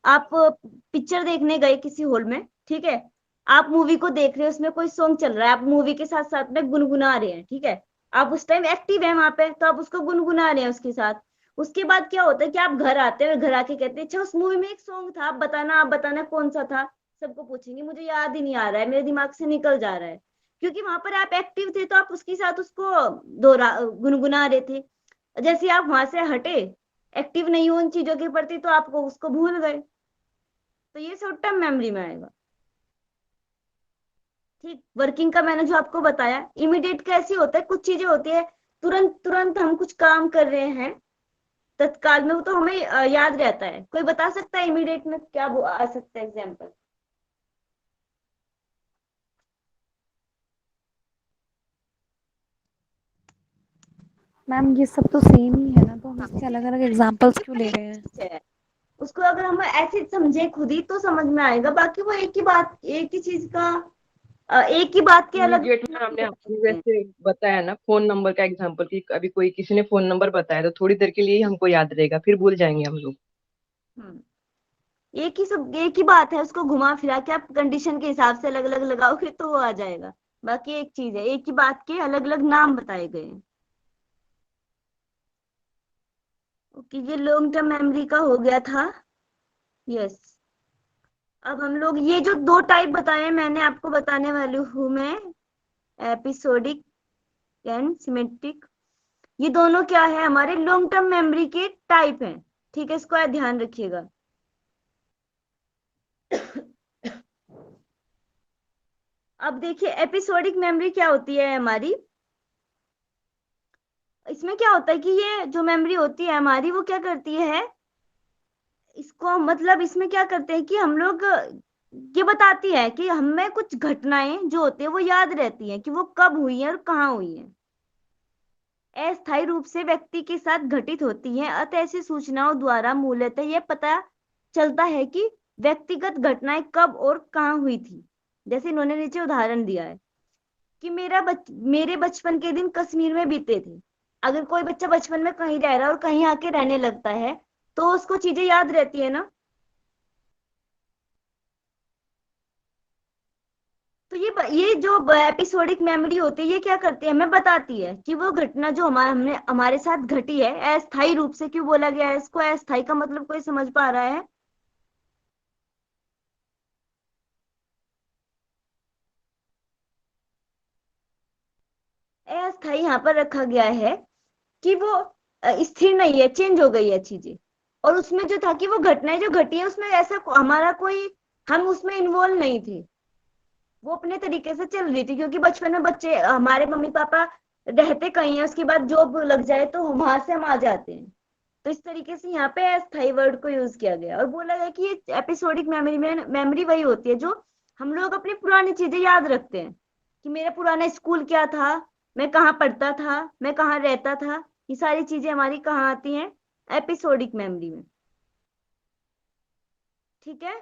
आप पिक्चर देखने गए किसी हॉल में, ठीक है, आप मूवी को देख रहे हो, उसमें कोई सॉन्ग चल रहा है, आप मूवी के साथ साथ में गुनगुना रहे हैं, ठीक है, आप उस टाइम एक्टिव है वहां पे, तो आप उसको गुनगुना रहे हैं उसके साथ। उसके बाद क्या होता है कि आप घर आते हैं, घर आके कहते हैं अच्छा उस मूवी में एक सॉन्ग था, आप बताना कौन सा था। सबको पूछेंगे, मुझे याद ही नहीं आ रहा है, मेरे दिमाग से निकल जा रहा है, क्योंकि वहां पर आप एक्टिव थे, तो आप उसके साथ उसको दोहरा गुनगुना रहे थे। जैसे आप वहां से हटे, एक्टिव नहीं हो उन चीजों के प्रति, तो आपको उसको भूल गए, तो ये शॉर्ट टर्म मेमोरी में आएगा। ठीक, वर्किंग का मैंने जो आपको बताया। इमीडिएट कैसी होता है, कुछ चीजें होती है तुरंत तुरंत हम कुछ काम कर रहे हैं तत्काल में, वो तो हमें याद रहता है। कोई बता सकता है इमीडिएट में क्या वो आ सकता है एग्जाम्पल? मैम ये सब तो सेम ही है ना, तो हम इसके अलग अलग एग्जांपल्स क्यों ले रहे हैं? है, उसको अगर हम ऐसे समझे खुद ही तो समझ में आएगा, बाकी वो एक ही बात, एक ही चीज का, एक ही बात के अलग इमीडिएट में हमने आपने वैसे बताया ना फोन नंबर का एग्जांपल, कि अभी कोई किसी ने फोन नंबर बताया तो थोड़ी देर के लिए ही हमको याद रहेगा, फिर भूल जाएंगे हम लोग। एक ही बात है, उसको घुमा फिरा के आप कंडीशन के हिसाब से अलग अलग लगाओगे तो वो आ जाएगा। बाकी एक चीज है, एक ही बात के अलग अलग नाम बताए गए हैं। ओके, ये लॉन्ग टर्म मेमोरी का हो गया था। यस। अब हम लोग ये जो दो टाइप बताए मैंने आपको बताने वाली हूँ मैं, एपिसोडिक एंड सिमेट्रिक। ये दोनों क्या है, हमारे लॉन्ग टर्म मेमोरी के टाइप हैं। ठीक है, इसको ध्यान रखिएगा। अब देखिए एपिसोडिक मेमोरी क्या होती है हमारी। इसमें क्या होता है कि ये जो मेमोरी होती है हमारी, वो क्या करती है, इसको मतलब इसमें क्या करते हैं कि हम लोग, ये बताती है कि हमें कुछ घटनाएं जो होती है वो याद रहती हैं कि वो कब हुई है और कहाँ हुई है, अस्थायी रूप से व्यक्ति के साथ घटित होती है। अतः ऐसी सूचनाओं द्वारा मूलतः यह पता चलता है कि व्यक्तिगत घटनाएं कब और कहाँ हुई थी। जैसे इन्होंने नीचे उदाहरण दिया है कि मेरे बचपन के दिन कश्मीर में बीते थे। अगर कोई बच्चा बचपन में कहीं रह रहा है और कहीं आके रहने लगता है, तो उसको चीजें याद रहती है ना। तो ये जो एपिसोडिक मेमोरी होती है, ये क्या करती है, हमें बताती है कि वो घटना जो हमारे साथ घटी है, अस्थायी रूप से क्यों बोला गया है इसको, अस्थायी का मतलब कोई समझ पा रहा है? अस्थायी यहाँ पर रखा गया है कि वो स्थिर नहीं है, चेंज हो गई है चीजें। और उसमें जो था कि वो घटनाएं जो घटी है उसमें ऐसा हमारा कोई, हम उसमें इन्वॉल्व नहीं थे, वो अपने तरीके से चल रही थी, क्योंकि बचपन में बच्चे, हमारे मम्मी पापा रहते कहीं है, उसके बाद जॉब लग जाए तो वहां से हम आ जाते हैं। तो इस तरीके से यहाँ पे अस्थायी वर्ड को यूज किया गया और बोला गया कि ये एपिसोडिक मेमोरी में मेमोरी वही होती है जो हम लोग अपनी पुरानी चीजें याद रखते हैं, कि मेरा पुराना स्कूल क्या था, मैं कहाँ पढ़ता था, मैं कहाँ रहता था, ये सारी चीजें हमारी कहाँ आती हैं, एपिसोडिक मेमोरी में। ठीक है।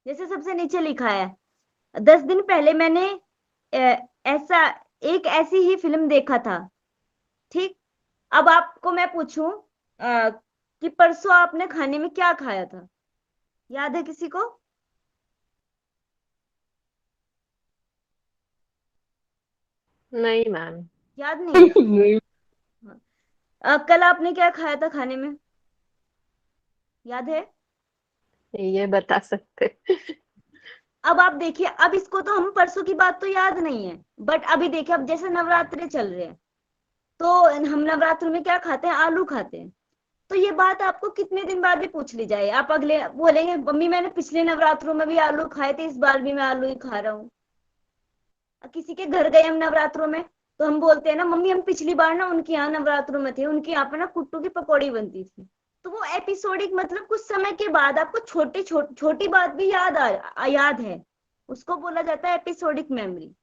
जैसे सबसे नीचे लिखा है 10 दिन पहले मैंने ऐसा एक ऐसी ही फिल्म देखा था। ठीक, अब आपको मैं पूछूं कि परसों आपने खाने में क्या खाया था, याद है किसी को? नहीं मैम। याद नहीं है? नहीं। कल आपने क्या खाया था खाने में, याद है? ये बता सकते। अब आप देखिए, अब इसको तो हम परसों की बात तो याद नहीं है, बट अभी देखिए, अब जैसे नवरात्रे चल रहे हैं तो हम नवरात्र में क्या खाते हैं, आलू खाते हैं। तो ये बात आपको कितने दिन बाद भी पूछ ली जाए, आप अगले बोलेंगे मम्मी मैंने पिछले नवरात्रों में भी आलू खाए थे, इस बार भी मैं आलू ही खा रहा हूँ। किसी के घर गए हम नवरात्रों में तो हम बोलते हैं ना मम्मी हम पिछली बार ना उनके यहाँ नवरात्रों में थे, उनके यहाँ पे ना कुट्टू की पकौड़ी बनती थी। तो वो एपिसोडिक मतलब कुछ समय के बाद आपको छोटी बात भी याद है, उसको बोला जाता है एपिसोडिक मेमोरी।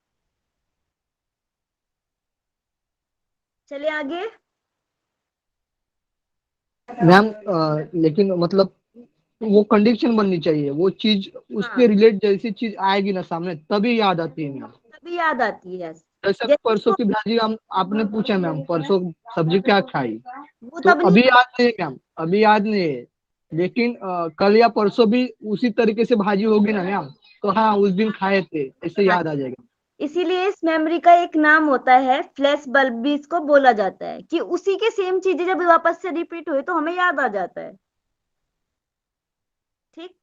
चलिए आगे। मैम लेकिन मतलब वो कंडीशन बननी चाहिए, वो चीज हाँ, उसके रिलेट जैसी चीज आएगी ना सामने तभी याद आती है मैम। तभी याद आती है। जैसे जैसे परसों इसको की भाजी हम आपने पूछा मैम परसों सब्जी क्या खाई, वो तो तब नहीं अभी याद। याद नहीं है मैम, अभी याद नहीं है। लेकिन कल या परसों भी उसी तरीके से भाजी होगी ना मैम, तो हाँ उस दिन खाए थे ऐसे हाँ, याद आ जाएगा। इसीलिए इस मेमोरी का एक नाम होता है फ्लैश बल्ब, भी इसको बोला जाता है कि उसी के सेम चीजें जब वापस से रिपीट हुए तो हमें याद आ जाता है। ठीक,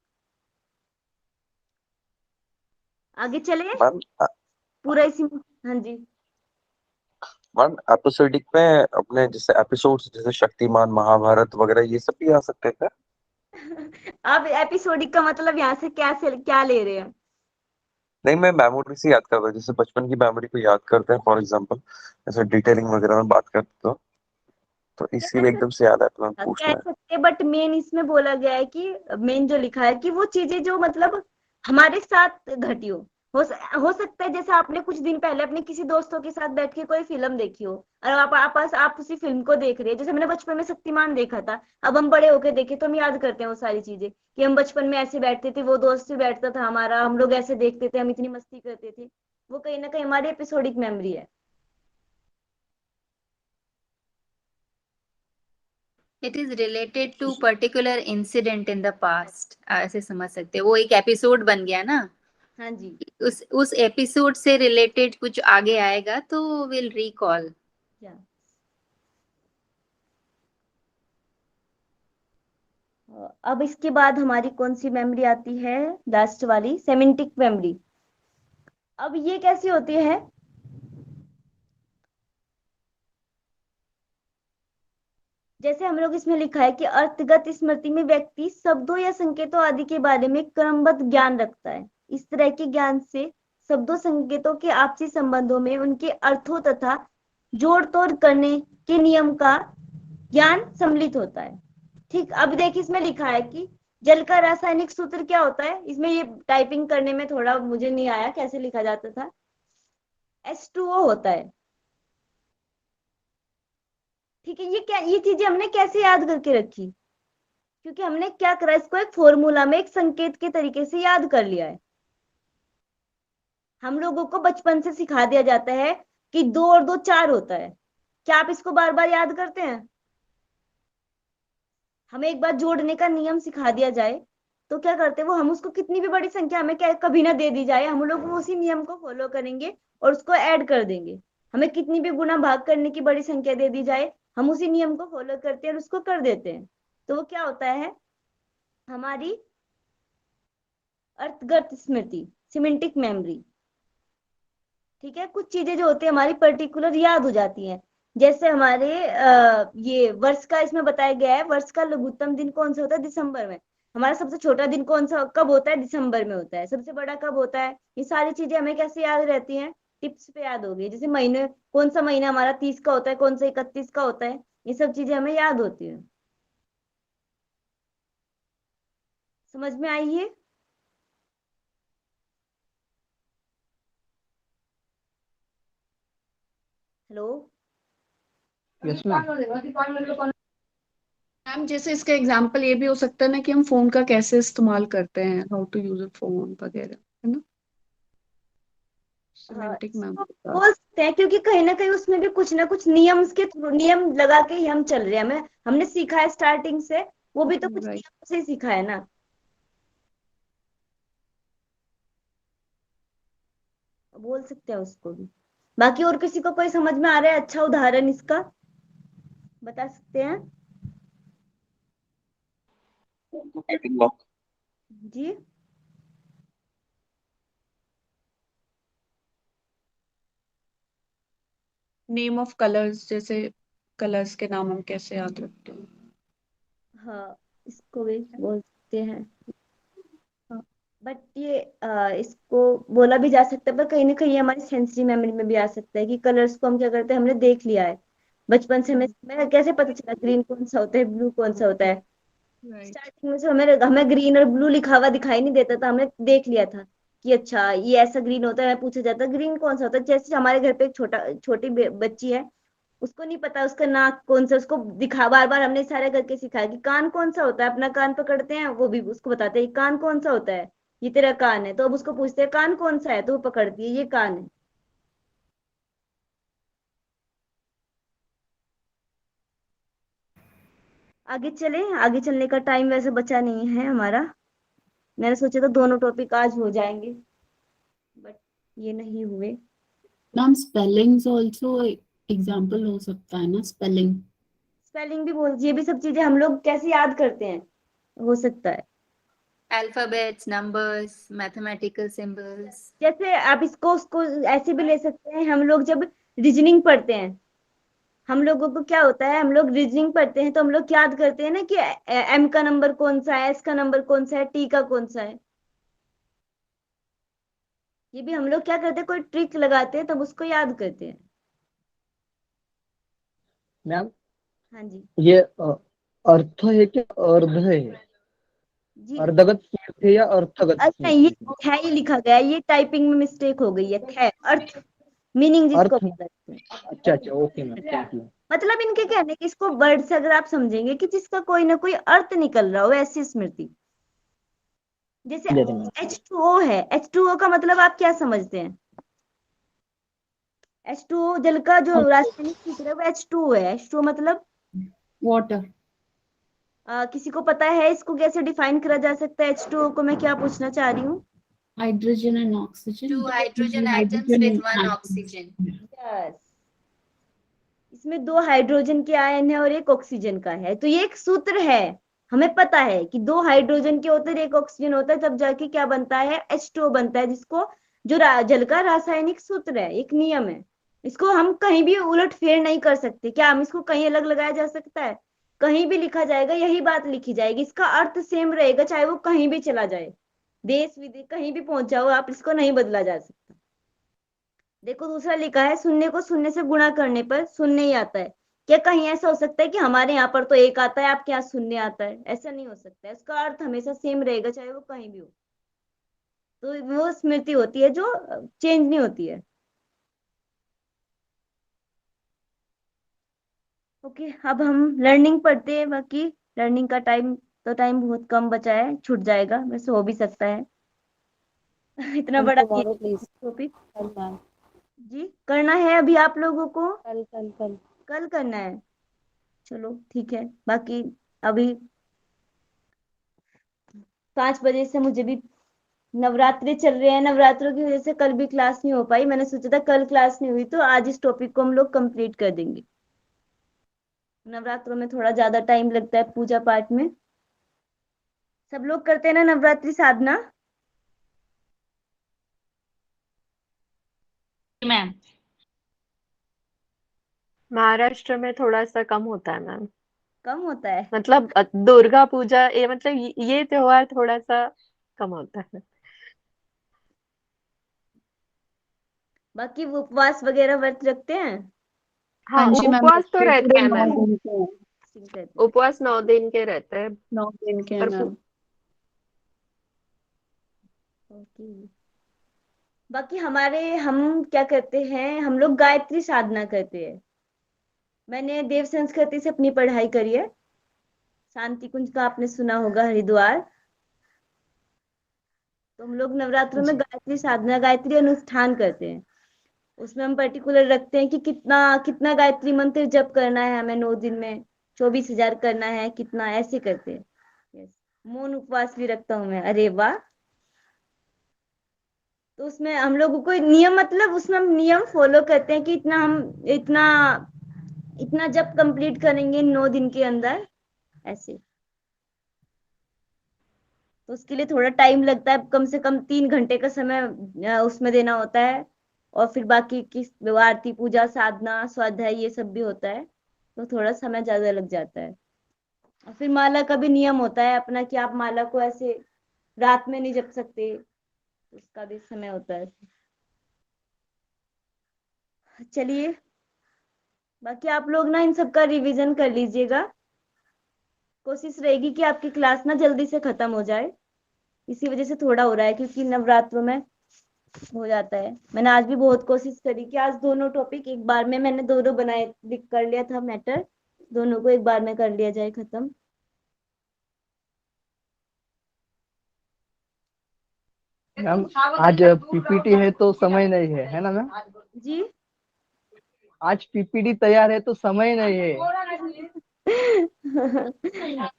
आगे चले। मैम पूरा इसी में, हाँ जी। मैम एपिसोडिक में अपने जैसे एपिसोड्स जैसे शक्तिमान महाभारत वगैरह ये सब भी आ सकते हैं क्या? अब एपिसोडिक का मतलब यहाँ से क्या ले रहे हैं? नहीं, मैं मेमोरी से याद करता हूँ, जैसे बचपन की मेमोरी को याद करते हैं फॉर एग्जांपल, जैसे डिटेलिंग वगैरह में बात करते हो तो कह इसीलिए एकदम से याद आया तो मैं कह पूछना है। सकते, बट मेन इसमें बोला गया है कि मेन जो लिखा है कि वो चीजें जो मतलब हमारे साथ घटी हो सकता है जैसे आपने कुछ दिन पहले अपने किसी दोस्तों के साथ बैठ के कोई फिल्म देखी हो और आप उसी फिल्म को देख रहे हैं। जैसे मैंने बचपन में शक्तिमान देखा था, अब हम बड़े होके देखे तो हम याद करते हैं वो सारी चीजें कि हम बचपन में ऐसे बैठते थे, वो दोस्त भी बैठता था हमारा, हम लोग ऐसे देखते थे, हम इतनी मस्ती करते थे। वो कहीं ना कहीं हमारी एपिसोडिक मेमोरी है। It is related to particular incident in the past, ऐसे समझ सकते हैं, वो एक एपिसोड बन गया ना, हाँ जी। उस एपिसोड से रिलेटेड कुछ आगे आएगा तो विल रिकॉल। क्या अब इसके बाद हमारी कौन सी मेमोरी आती है, लास्ट वाली सेमेंटिक मेमोरी। अब ये कैसी होती है? जैसे हम लोग इसमें लिखा है कि अर्थगत स्मृति में व्यक्ति शब्दों या संकेतों आदि के बारे में क्रमबद्ध ज्ञान रखता है। इस तरह के ज्ञान से शब्दों संकेतों के आपसी संबंधों में उनके अर्थों तथा जोड़ तोड़ करने के नियम का ज्ञान सम्मिलित होता है। ठीक, अब देखिए इसमें लिखा है कि जल का रासायनिक सूत्र क्या होता है, इसमें ये टाइपिंग करने में थोड़ा मुझे नहीं आया कैसे लिखा जाता था। H2O होता है। ठीक है, ये चीजें हमने कैसे याद करके रखी, क्योंकि हमने क्या करा, इसको एक फॉर्मूला में एक संकेत के तरीके से याद कर लिया है। हम लोगों को बचपन से सिखा दिया जाता है कि 2 और 2 4 होता है। क्या आप इसको बार बार याद करते हैं? हमें एक बार जोड़ने का नियम सिखा दिया जाए तो क्या करते हैं वो, हम उसको कितनी भी बड़ी संख्या हमें क्या कभी ना दे दी जाए, हम लोग वो उसी नियम को फॉलो करेंगे और उसको ऐड कर देंगे। हमें कितनी भी गुना भाग करने की बड़ी संख्या दे दी जाए, हम उसी नियम को फॉलो करते हैं और उसको कर देते हैं। तो वो क्या होता है, हमारी अर्थगत स्मृति, सिमेंटिक मेमोरी। ठीक है, कुछ चीजें जो होती है हमारी पर्टिकुलर याद हो जाती हैं। जैसे हमारे ये वर्ष का इसमें बताया गया है, वर्ष का लघुत्तम दिन कौन सा होता है, दिसंबर में। हमारा सबसे छोटा दिन कौन सा कब होता है, दिसंबर में होता है। सबसे बड़ा कब होता है, ये सारी चीजें हमें कैसे याद रहती हैं, टिप्स पे याद हो गई। जैसे महीने, कौन सा महीना हमारा 30 का होता है, कौन सा 31 का होता है, ये सब चीजें हमें याद होती है। समझ में आई है? हेलो। Yes ma'am. मैम जैसे इसका एग्जांपल ये भी हो सकता है ना कि हम फोन का कैसे इस्तेमाल करते हैं, how to use a phone वगैरह, है ना, हाँ, सिमेंटिक मैम इसको के साथ। बोल सकते हैं क्योंकि कहीं ना कहीं उसमें भी कुछ ना कुछ नियम के थ्रू नियम लगा के ही हम चल रहे हैं। हमें हमने सीखा है स्टार्टिंग से, वो भी तो कुछ राइट। नियम से ही सीखा है ना। बोल सकते हैं उसको भी। बाकी और किसी को कोई समझ में आ रहा है अच्छा उदाहरण इसका, बता सकते हैं? Writing lock. जी। नेम ऑफ कलर्स, जैसे कलर्स के नाम हम कैसे याद रखते हैं। हाँ, इसको भी बोल सकते हैं। बट ये इसको बोला भी जा सकता है, पर कहीं ना कहीं ये हमारी सेंसरी मेमोरी में भी आ सकता है कि कलर्स को हम क्या करते हैं, हमने देख लिया है बचपन से। हमें कैसे पता चला ग्रीन कौन सा होता है, ब्लू कौन सा होता है? राइट। स्टार्टिंग में से हमें हमें ग्रीन और ब्लू लिखा हुआ दिखाई नहीं देता था, हमने देख लिया था कि अच्छा ये ऐसा ग्रीन होता है। पूछा जाता है ग्रीन कौन सा होता है, जैसे हमारे घर पे एक छोटी बच्ची है, उसको नहीं पता उसका नाक कौन सा, उसको दिखा बार बार हमने इशारा करके सिखाया कि कान कौन सा होता है। अपना कान पकड़ते हैं, वो भी उसको बताते हैं कान कौन सा होता है, ये तेरा कान है। तो अब उसको पूछते हैं कान कौन सा है, तो वो पकड़ती है ये कान है। आगे चले, आगे चलने का टाइम वैसे बचा नहीं है हमारा। मैंने सोचा था दोनों टॉपिक आज हो जाएंगे, बट ये नहीं हुए। मैम स्पेलिंग्स ऑल्सो एग्जाम्पल हो सकता है ना, स्पेलिंग। स्पेलिंग भी बोल, ये भी सब चीजें हम लोग कैसे याद करते हैं, हो सकता है। Alphabets, numbers, mathematical symbols. जैसे आप इसको उसको ऐसे भी ले सकते हैं, हम लोग जब रीजनिंग पढ़ते हैं, हम लोगों को क्या होता है, हम लोग रीजनिंग पढ़ते हैं तो हम लोग याद करते हैं ना कि एम का नंबर कौन सा है, एस का नंबर कौन सा है, टी का कौन सा है। ये भी हम लोग क्या करते हैं, कोई ट्रिक लगाते हैं तब उसको याद करते हैं। मैम हाँ जी। ये अर्थ है कि अर्ध है? जी। अर्धगत स्मृति है या अर्थगत नहीं, ये स्मृति? खे ही लिखा गया है, ये टाइपिंग में मिस्टेक हो गई है। खे अर्थ, मीनिंग जिसको अर्थ। बोलते हैं। अच्छा अच्छा, ओके मैम, थैंक यू। मतलब इनके कहने के इसको वर्ड से अगर आप समझेंगे कि जिसका कोई ना कोई अर्थ निकल रहा हो, ऐसी स्मृति। जैसे H2O है, H2O का मतलब आप क्या समझते हैं? H2O जल का जो रासायनिक सूत्र है वो H2O है। H2O मतलब वाटर। किसी को पता है इसको कैसे डिफाइन करा जा सकता है? H2O को मैं क्या पूछना चाह रही हूँ? Hydrogen and oxygen. Two hydrogen atoms with one oxygen. Yes, इसमें 2 हाइड्रोजन के आयन है और 1 ऑक्सीजन का है। तो ये एक सूत्र है, हमें पता है कि 2 हाइड्रोजन के होते हैं, 1 ऑक्सीजन होता है, तब जाके क्या बनता है, H2O बनता है, जिसको जो जल का रासायनिक सूत्र है, एक नियम है। इसको हम कहीं भी उलट फेर नहीं कर सकते। क्या हम इसको कहीं अलग लगाया जा सकता है? कहीं भी लिखा जाएगा यही बात लिखी जाएगी, इसका अर्थ सेम रहेगा, चाहे वो कहीं भी चला जाए, देश विदेश कहीं भी पहुंच जाओ आप, इसको नहीं बदला जा सकता। देखो दूसरा लिखा है, शून्य को शून्य से गुणा करने पर शून्य ही आता है। क्या कहीं ऐसा हो सकता है कि हमारे यहाँ पर तो 1 आता है, आपके यहाँ शून्य आता है? ऐसा नहीं हो सकता है, उसका अर्थ हमेशा सेम रहेगा चाहे वो कहीं भी हो। तो वो स्मृति होती है जो चेंज नहीं होती है। ओके, अब हम लर्निंग पढ़ते हैं। बाकी लर्निंग का टाइम बहुत कम बचा है, छूट जाएगा, वैसे हो भी सकता है। इतना कल बड़ा टुमारो प्लीज। टॉपिक। कल मैम। जी, करना है अभी आप लोगों को? कल कल कल। कल करना है, चलो ठीक है। बाकी अभी 5 बजे से मुझे भी नवरात्रि चल रहे हैं, नवरात्रों की वजह से कल भी क्लास नहीं हो पाई। मैंने सोचा था कल क्लास नहीं हुई तो आज इस टॉपिक को हम लोग कंप्लीट कर देंगे। नवरात्रों में थोड़ा ज्यादा टाइम लगता है पूजा पाठ में। सब लोग करते हैं ना नवरात्रि साधना? मैम। महाराष्ट्र में थोड़ा सा कम होता है मैम। कम होता है? मतलब दुर्गा पूजा, ये मतलब ये त्योहार थोड़ा सा कम होता है। बाकी वो उपवास वगैरह व्रत रखते हैं? हाँ, हाँ जी मैम, उपवास तो रहते पूरे हैं 9 मैम। दिन के हैं। ठीक रहते हैं। उपवास 9 दिन के रहते हैं। 9 दिन के हैं पर मैम। ओके। बाकी हम क्या करते हैं, हम लोग गायत्री साधना करते हैं। मैंने देव संस्कृति से अपनी पढ़ाई करी है। शांति कुंज का आपने सुना होगा, हरिद्वार। तो हम लोग नवरात्रों में गायत्री साधना, गायत्री अनुष्ठान करते हैं। उसमें हम पर्टिकुलर रखते हैं कि कितना कितना गायत्री मंत्र जप करना है हमें 9 दिन में, 24,000 करना है, कितना ऐसे करते हैं। यस, मौन उपवास भी रखता हूँ मैं। अरे वाह। तो उसमें हम लोगों को नियम, मतलब उसमें हम नियम फॉलो करते हैं कि इतना इतना जब कंप्लीट करेंगे 9 दिन के अंदर, ऐसे। तो उसके लिए थोड़ा टाइम लगता है, कम से कम 3 घंटे का समय उसमें देना होता है। और फिर बाकी की आरती, पूजा, साधना, स्वाध्याय ये सब भी होता है, तो थोड़ा समय ज्यादा लग जाता है। और फिर माला का भी नियम होता है अपना, कि आप माला को ऐसे रात में नहीं जप सकते, उसका भी समय होता है। चलिए, बाकी आप लोग ना इन सब का रिवीजन कर लीजिएगा। कोशिश रहेगी कि आपकी क्लास ना जल्दी से खत्म हो जाए। इसी वजह से थोड़ा हो रहा है, क्योंकि नवरात्रों में हो जाता है। मैंने आज भी बहुत कोशिश करी कि आज दोनों टॉपिक एक बार में, मैंने दोनों बनाए, कर लिया था मैटर, दोनों को एक बार में कर लिया जाए खत्म। मैम आज पीपीटी है तो समय नहीं है ना मैम? जी। आज पीपीटी तैयार है तो समय नहीं है।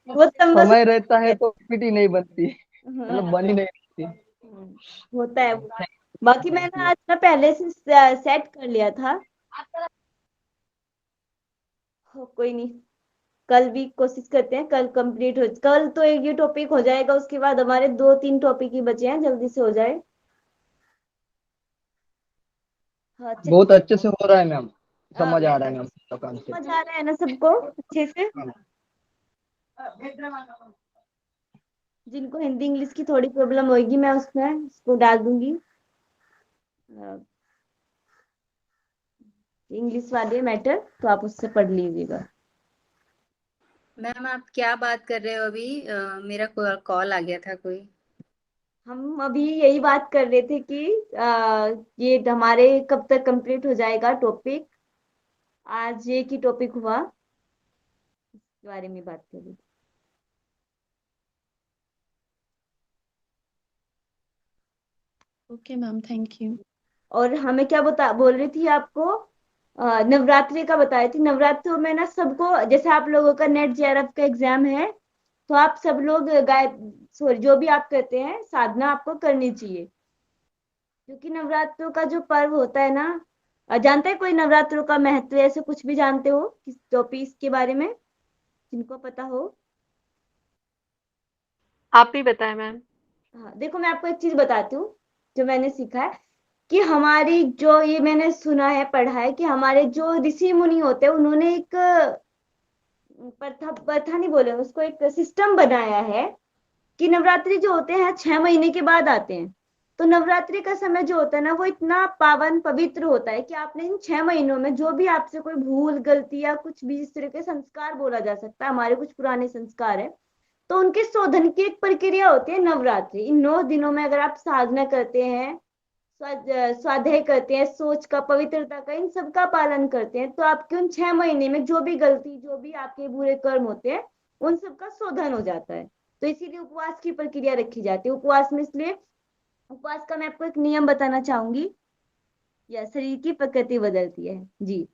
वो बस समय रहता है तो पीपीटी नहीं बनती, मतलब बनी नहीं रहती। होता है वो। बाकी मैंने आज ना पहले से सेट कर लिया था। कोई नहीं, कल भी कोशिश करते हैं, कल कंप्लीट हो, कल तो एक ये टॉपिक हो जाएगा, उसके बाद हमारे 2-3 टॉपिक ही बचे हैं, जल्दी से हो जाए। हाँ, बहुत अच्छे से हो रहा है मैम, समझ आ रहा है मैम। समझ आ रहा है ना सबको अच्छे से? जिनको हिंदी इंग्लिश की थोड़ी प्रॉब्लम होगी, मैं उसमें उसको डाल दूंगी, इंग्लिश वाले मैटर, तो आप उससे पढ़ लीजिएगा। मैम आप क्या बात कर रहे हो अभी? मेरा कॉल आ गया था कोई। हम अभी यही बात कर रहे थे कि ये हमारे कब तक कंप्लीट हो जाएगा टॉपिक। आज ये की टॉपिक हुआ, इसके बारे में बात कर रही थी। Okay ma'am, thank you. और हमें क्या बोल रही थी आपको, नवरात्रि का बताई थी। नवरात्रों में ना सबको, जैसे आप लोगों का नेट जेआरएफ का एग्जाम है, तो आप सब लोग सॉरी, जो भी आप करते हैं साधना आपको करनी चाहिए, क्योंकि नवरात्रों का जो पर्व होता है ना, जानते हैं कोई नवरात्रों का महत्व, ऐसे कुछ भी जानते हो किस टॉपिक के बारे में, जिनको पता हो? आप ही बताएं मैम। हाँ, देखो मैं आपको एक चीज बताती हूँ जो मैंने सीखा है, कि हमारी जो, ये मैंने सुना है, पढ़ा है, कि हमारे जो ऋषि मुनि होते हैं, उन्होंने एक प्रथा प्रथा नहीं बोले उसको, एक सिस्टम बनाया है कि नवरात्रि जो होते हैं 6 महीने के बाद आते हैं। तो नवरात्रि का समय जो होता है ना, वो इतना पावन पवित्र होता है कि आपने इन 6 महीनों में जो भी आपसे कोई भूल, गलती या कुछ भी इस तरह के संस्कार बोला जा सकता है, हमारे कुछ पुराने संस्कार है, तो उनके शोधन की एक प्रक्रिया होती है नवरात्रि। इन 9 दिनों में अगर आप साधना करते हैं, स्वाध्याय करते हैं, सोच का, पवित्रता का, इन सब का पालन करते हैं, तो आपके उन 6 महीने में जो भी गलती, जो भी आपके बुरे कर्म होते हैं, उन सब का शोधन हो जाता है। तो इसीलिए उपवास की प्रक्रिया रखी जाती है। उपवास में, इसलिए उपवास का मैं आपको एक नियम बताना चाहूंगी, या शरीर की प्रकृति बदलती है जी।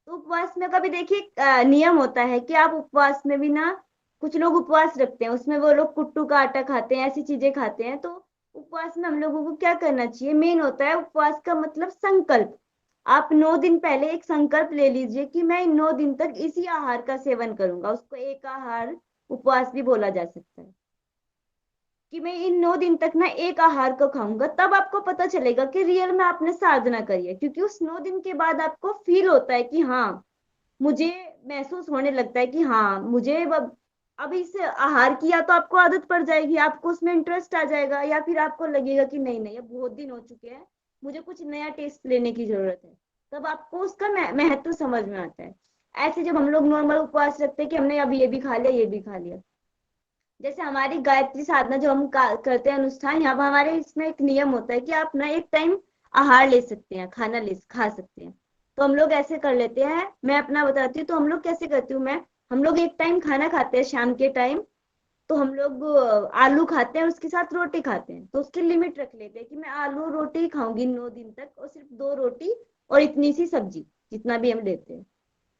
तो उपवास में कभी देखिए नियम होता है कि आप उपवास में भी ना, कुछ लोग उपवास रखते हैं, उसमें वो लोग कुट्टू का आटा खाते हैं, ऐसी चीजें खाते हैं। तो उपवास में हम लोगों को क्या करना चाहिए, मेन होता है उपवास का मतलब संकल्प। आप 9 दिन पहले एक संकल्प ले लीजिए कि मैं इन 9 दिन तक इसी आहार का सेवन करूंगा, उसको एक आहार उपवास भी बोला जा सकता है, कि मैं इन 9 दिन तक ना एक आहार को खाऊंगा। तब आपको पता चलेगा कि रियल में आपने साधना करी है, क्योंकि उस 9 दिन के बाद आपको फील होता है कि हाँ, मुझे महसूस होने लगता है कि हाँ, मुझे अब इस आहार की, या तो आपको आदत पड़ जाएगी, आपको उसमें इंटरेस्ट आ जाएगा, या फिर आपको लगेगा कि नहीं नहीं, अब बहुत दिन हो चुके हैं, मुझे कुछ नया टेस्ट लेने की जरूरत है। तब आपको उसका महत्व समझ में आता है। ऐसे जब हम लोग नॉर्मल उपवास रखते हैं कि हमने अब ये भी खा लिया, ये भी खा लिया, जैसे हमारी गायत्री साधना जो हम करते हैं अनुष्ठान, यहाँ पर हमारे इसमें एक नियम होता है कि आप ना एक टाइम आहार ले सकते हैं, खाना ले खा सकते हैं। तो हम लोग ऐसे कर लेते हैं, मैं अपना बताती हूँ। तो हम लोग कैसे करती हूँ मैं, हम लोग एक टाइम खाना खाते हैं शाम के टाइम, तो हम लोग आलू खाते हैं, उसके साथ रोटी खाते हैं, तो उसकी लिमिट रख लेते हैं कि मैं आलू रोटी ही खाऊंगी 9 दिन तक, और सिर्फ 2 रोटी और इतनी सी सब्जी, जितना भी हम लेते हैं।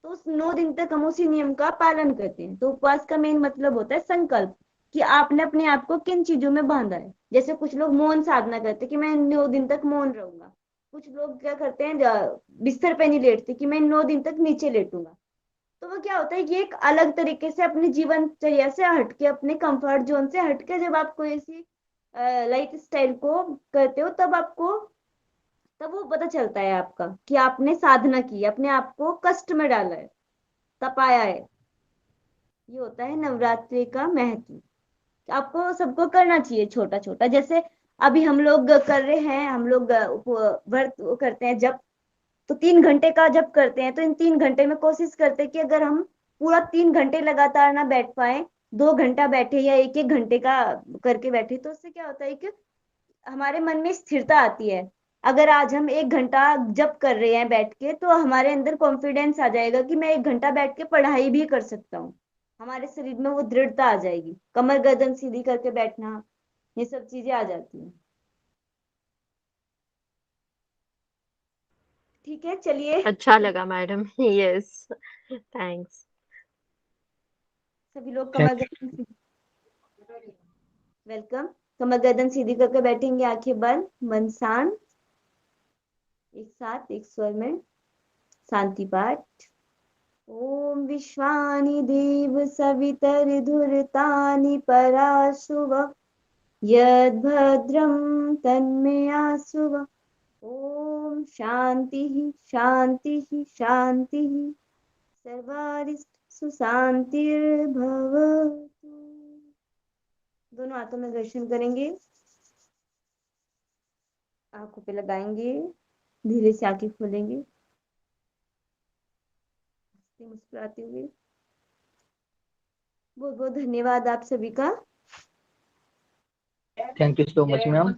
तो उस 9 दिन तक हम उसी नियम का पालन करते हैं। तो उपवास का मेन मतलब होता है संकल्प, कि आपने अपने आप को किन चीजों में बांधा है। जैसे कुछ लोग मौन साधना करते हैं कि मैं 9 दिन तक मौन रहूंगा। कुछ लोग क्या करते हैं, बिस्तर पे नहीं लेटते कि मैं 9 दिन तक नीचे लेटूंगा। तो वो क्या होता है, ये एक अलग तरीके से अपनी जीवनचर्या से हटके, अपने कंफर्ट जोन से हटके जब आप कोई ऐसी लाइफ स्टाइल को करते हो, तब वो पता चलता है आपका कि आपने साधना की, अपने आप को कष्ट में डाला है, तपाया है। ये होता है नवरात्रि का महत्व। आपको सबको करना चाहिए छोटा छोटा। जैसे अभी हम लोग कर रहे हैं, हम लोग व्रत करते हैं जब, तो 3 घंटे का जब करते हैं, तो इन 3 घंटे में कोशिश करते हैं कि अगर हम पूरा 3 घंटे लगातार ना बैठ पाए, 2 घंटा बैठे या एक एक घंटे का करके बैठे, तो उससे क्या होता है कि हमारे मन में स्थिरता आती है। अगर आज हम 1 घंटा जब कर रहे हैं बैठ के, तो हमारे अंदर कॉन्फिडेंस आ जाएगा कि मैं 1 घंटा बैठ के पढ़ाई भी कर सकता हूँ। हमारे शरीर में वो दृढ़ता आ जाएगी, कमर गर्दन सीधी करके बैठना, ये सब चीजें आ जाती हैं। ठीक है, चलिए। अच्छा लगा मैडम। Yes, thanks. सभी लोग कमर गर्दन, वेलकम। कमर गर्दन सीधी करके बैठेंगे, आंखें बंद, मन शांत। एक साथ एक स्वर में शांति पाठ। ओम विश्वानि देव सवितर्धुर्तानि पराशुव, यद्भद्रं तन्मे ओम शांति शांति शांति, सर्वारिष्ट सुशांतिर्भवतु। दोनों हाथों में दर्शन करेंगे, आंखों पे लगाएंगे, धीरे से आंखें खोलेंगे, मुस्कुराते हुए। बहुत बहुत धन्यवाद आप सभी का। Thank you so much ma'am.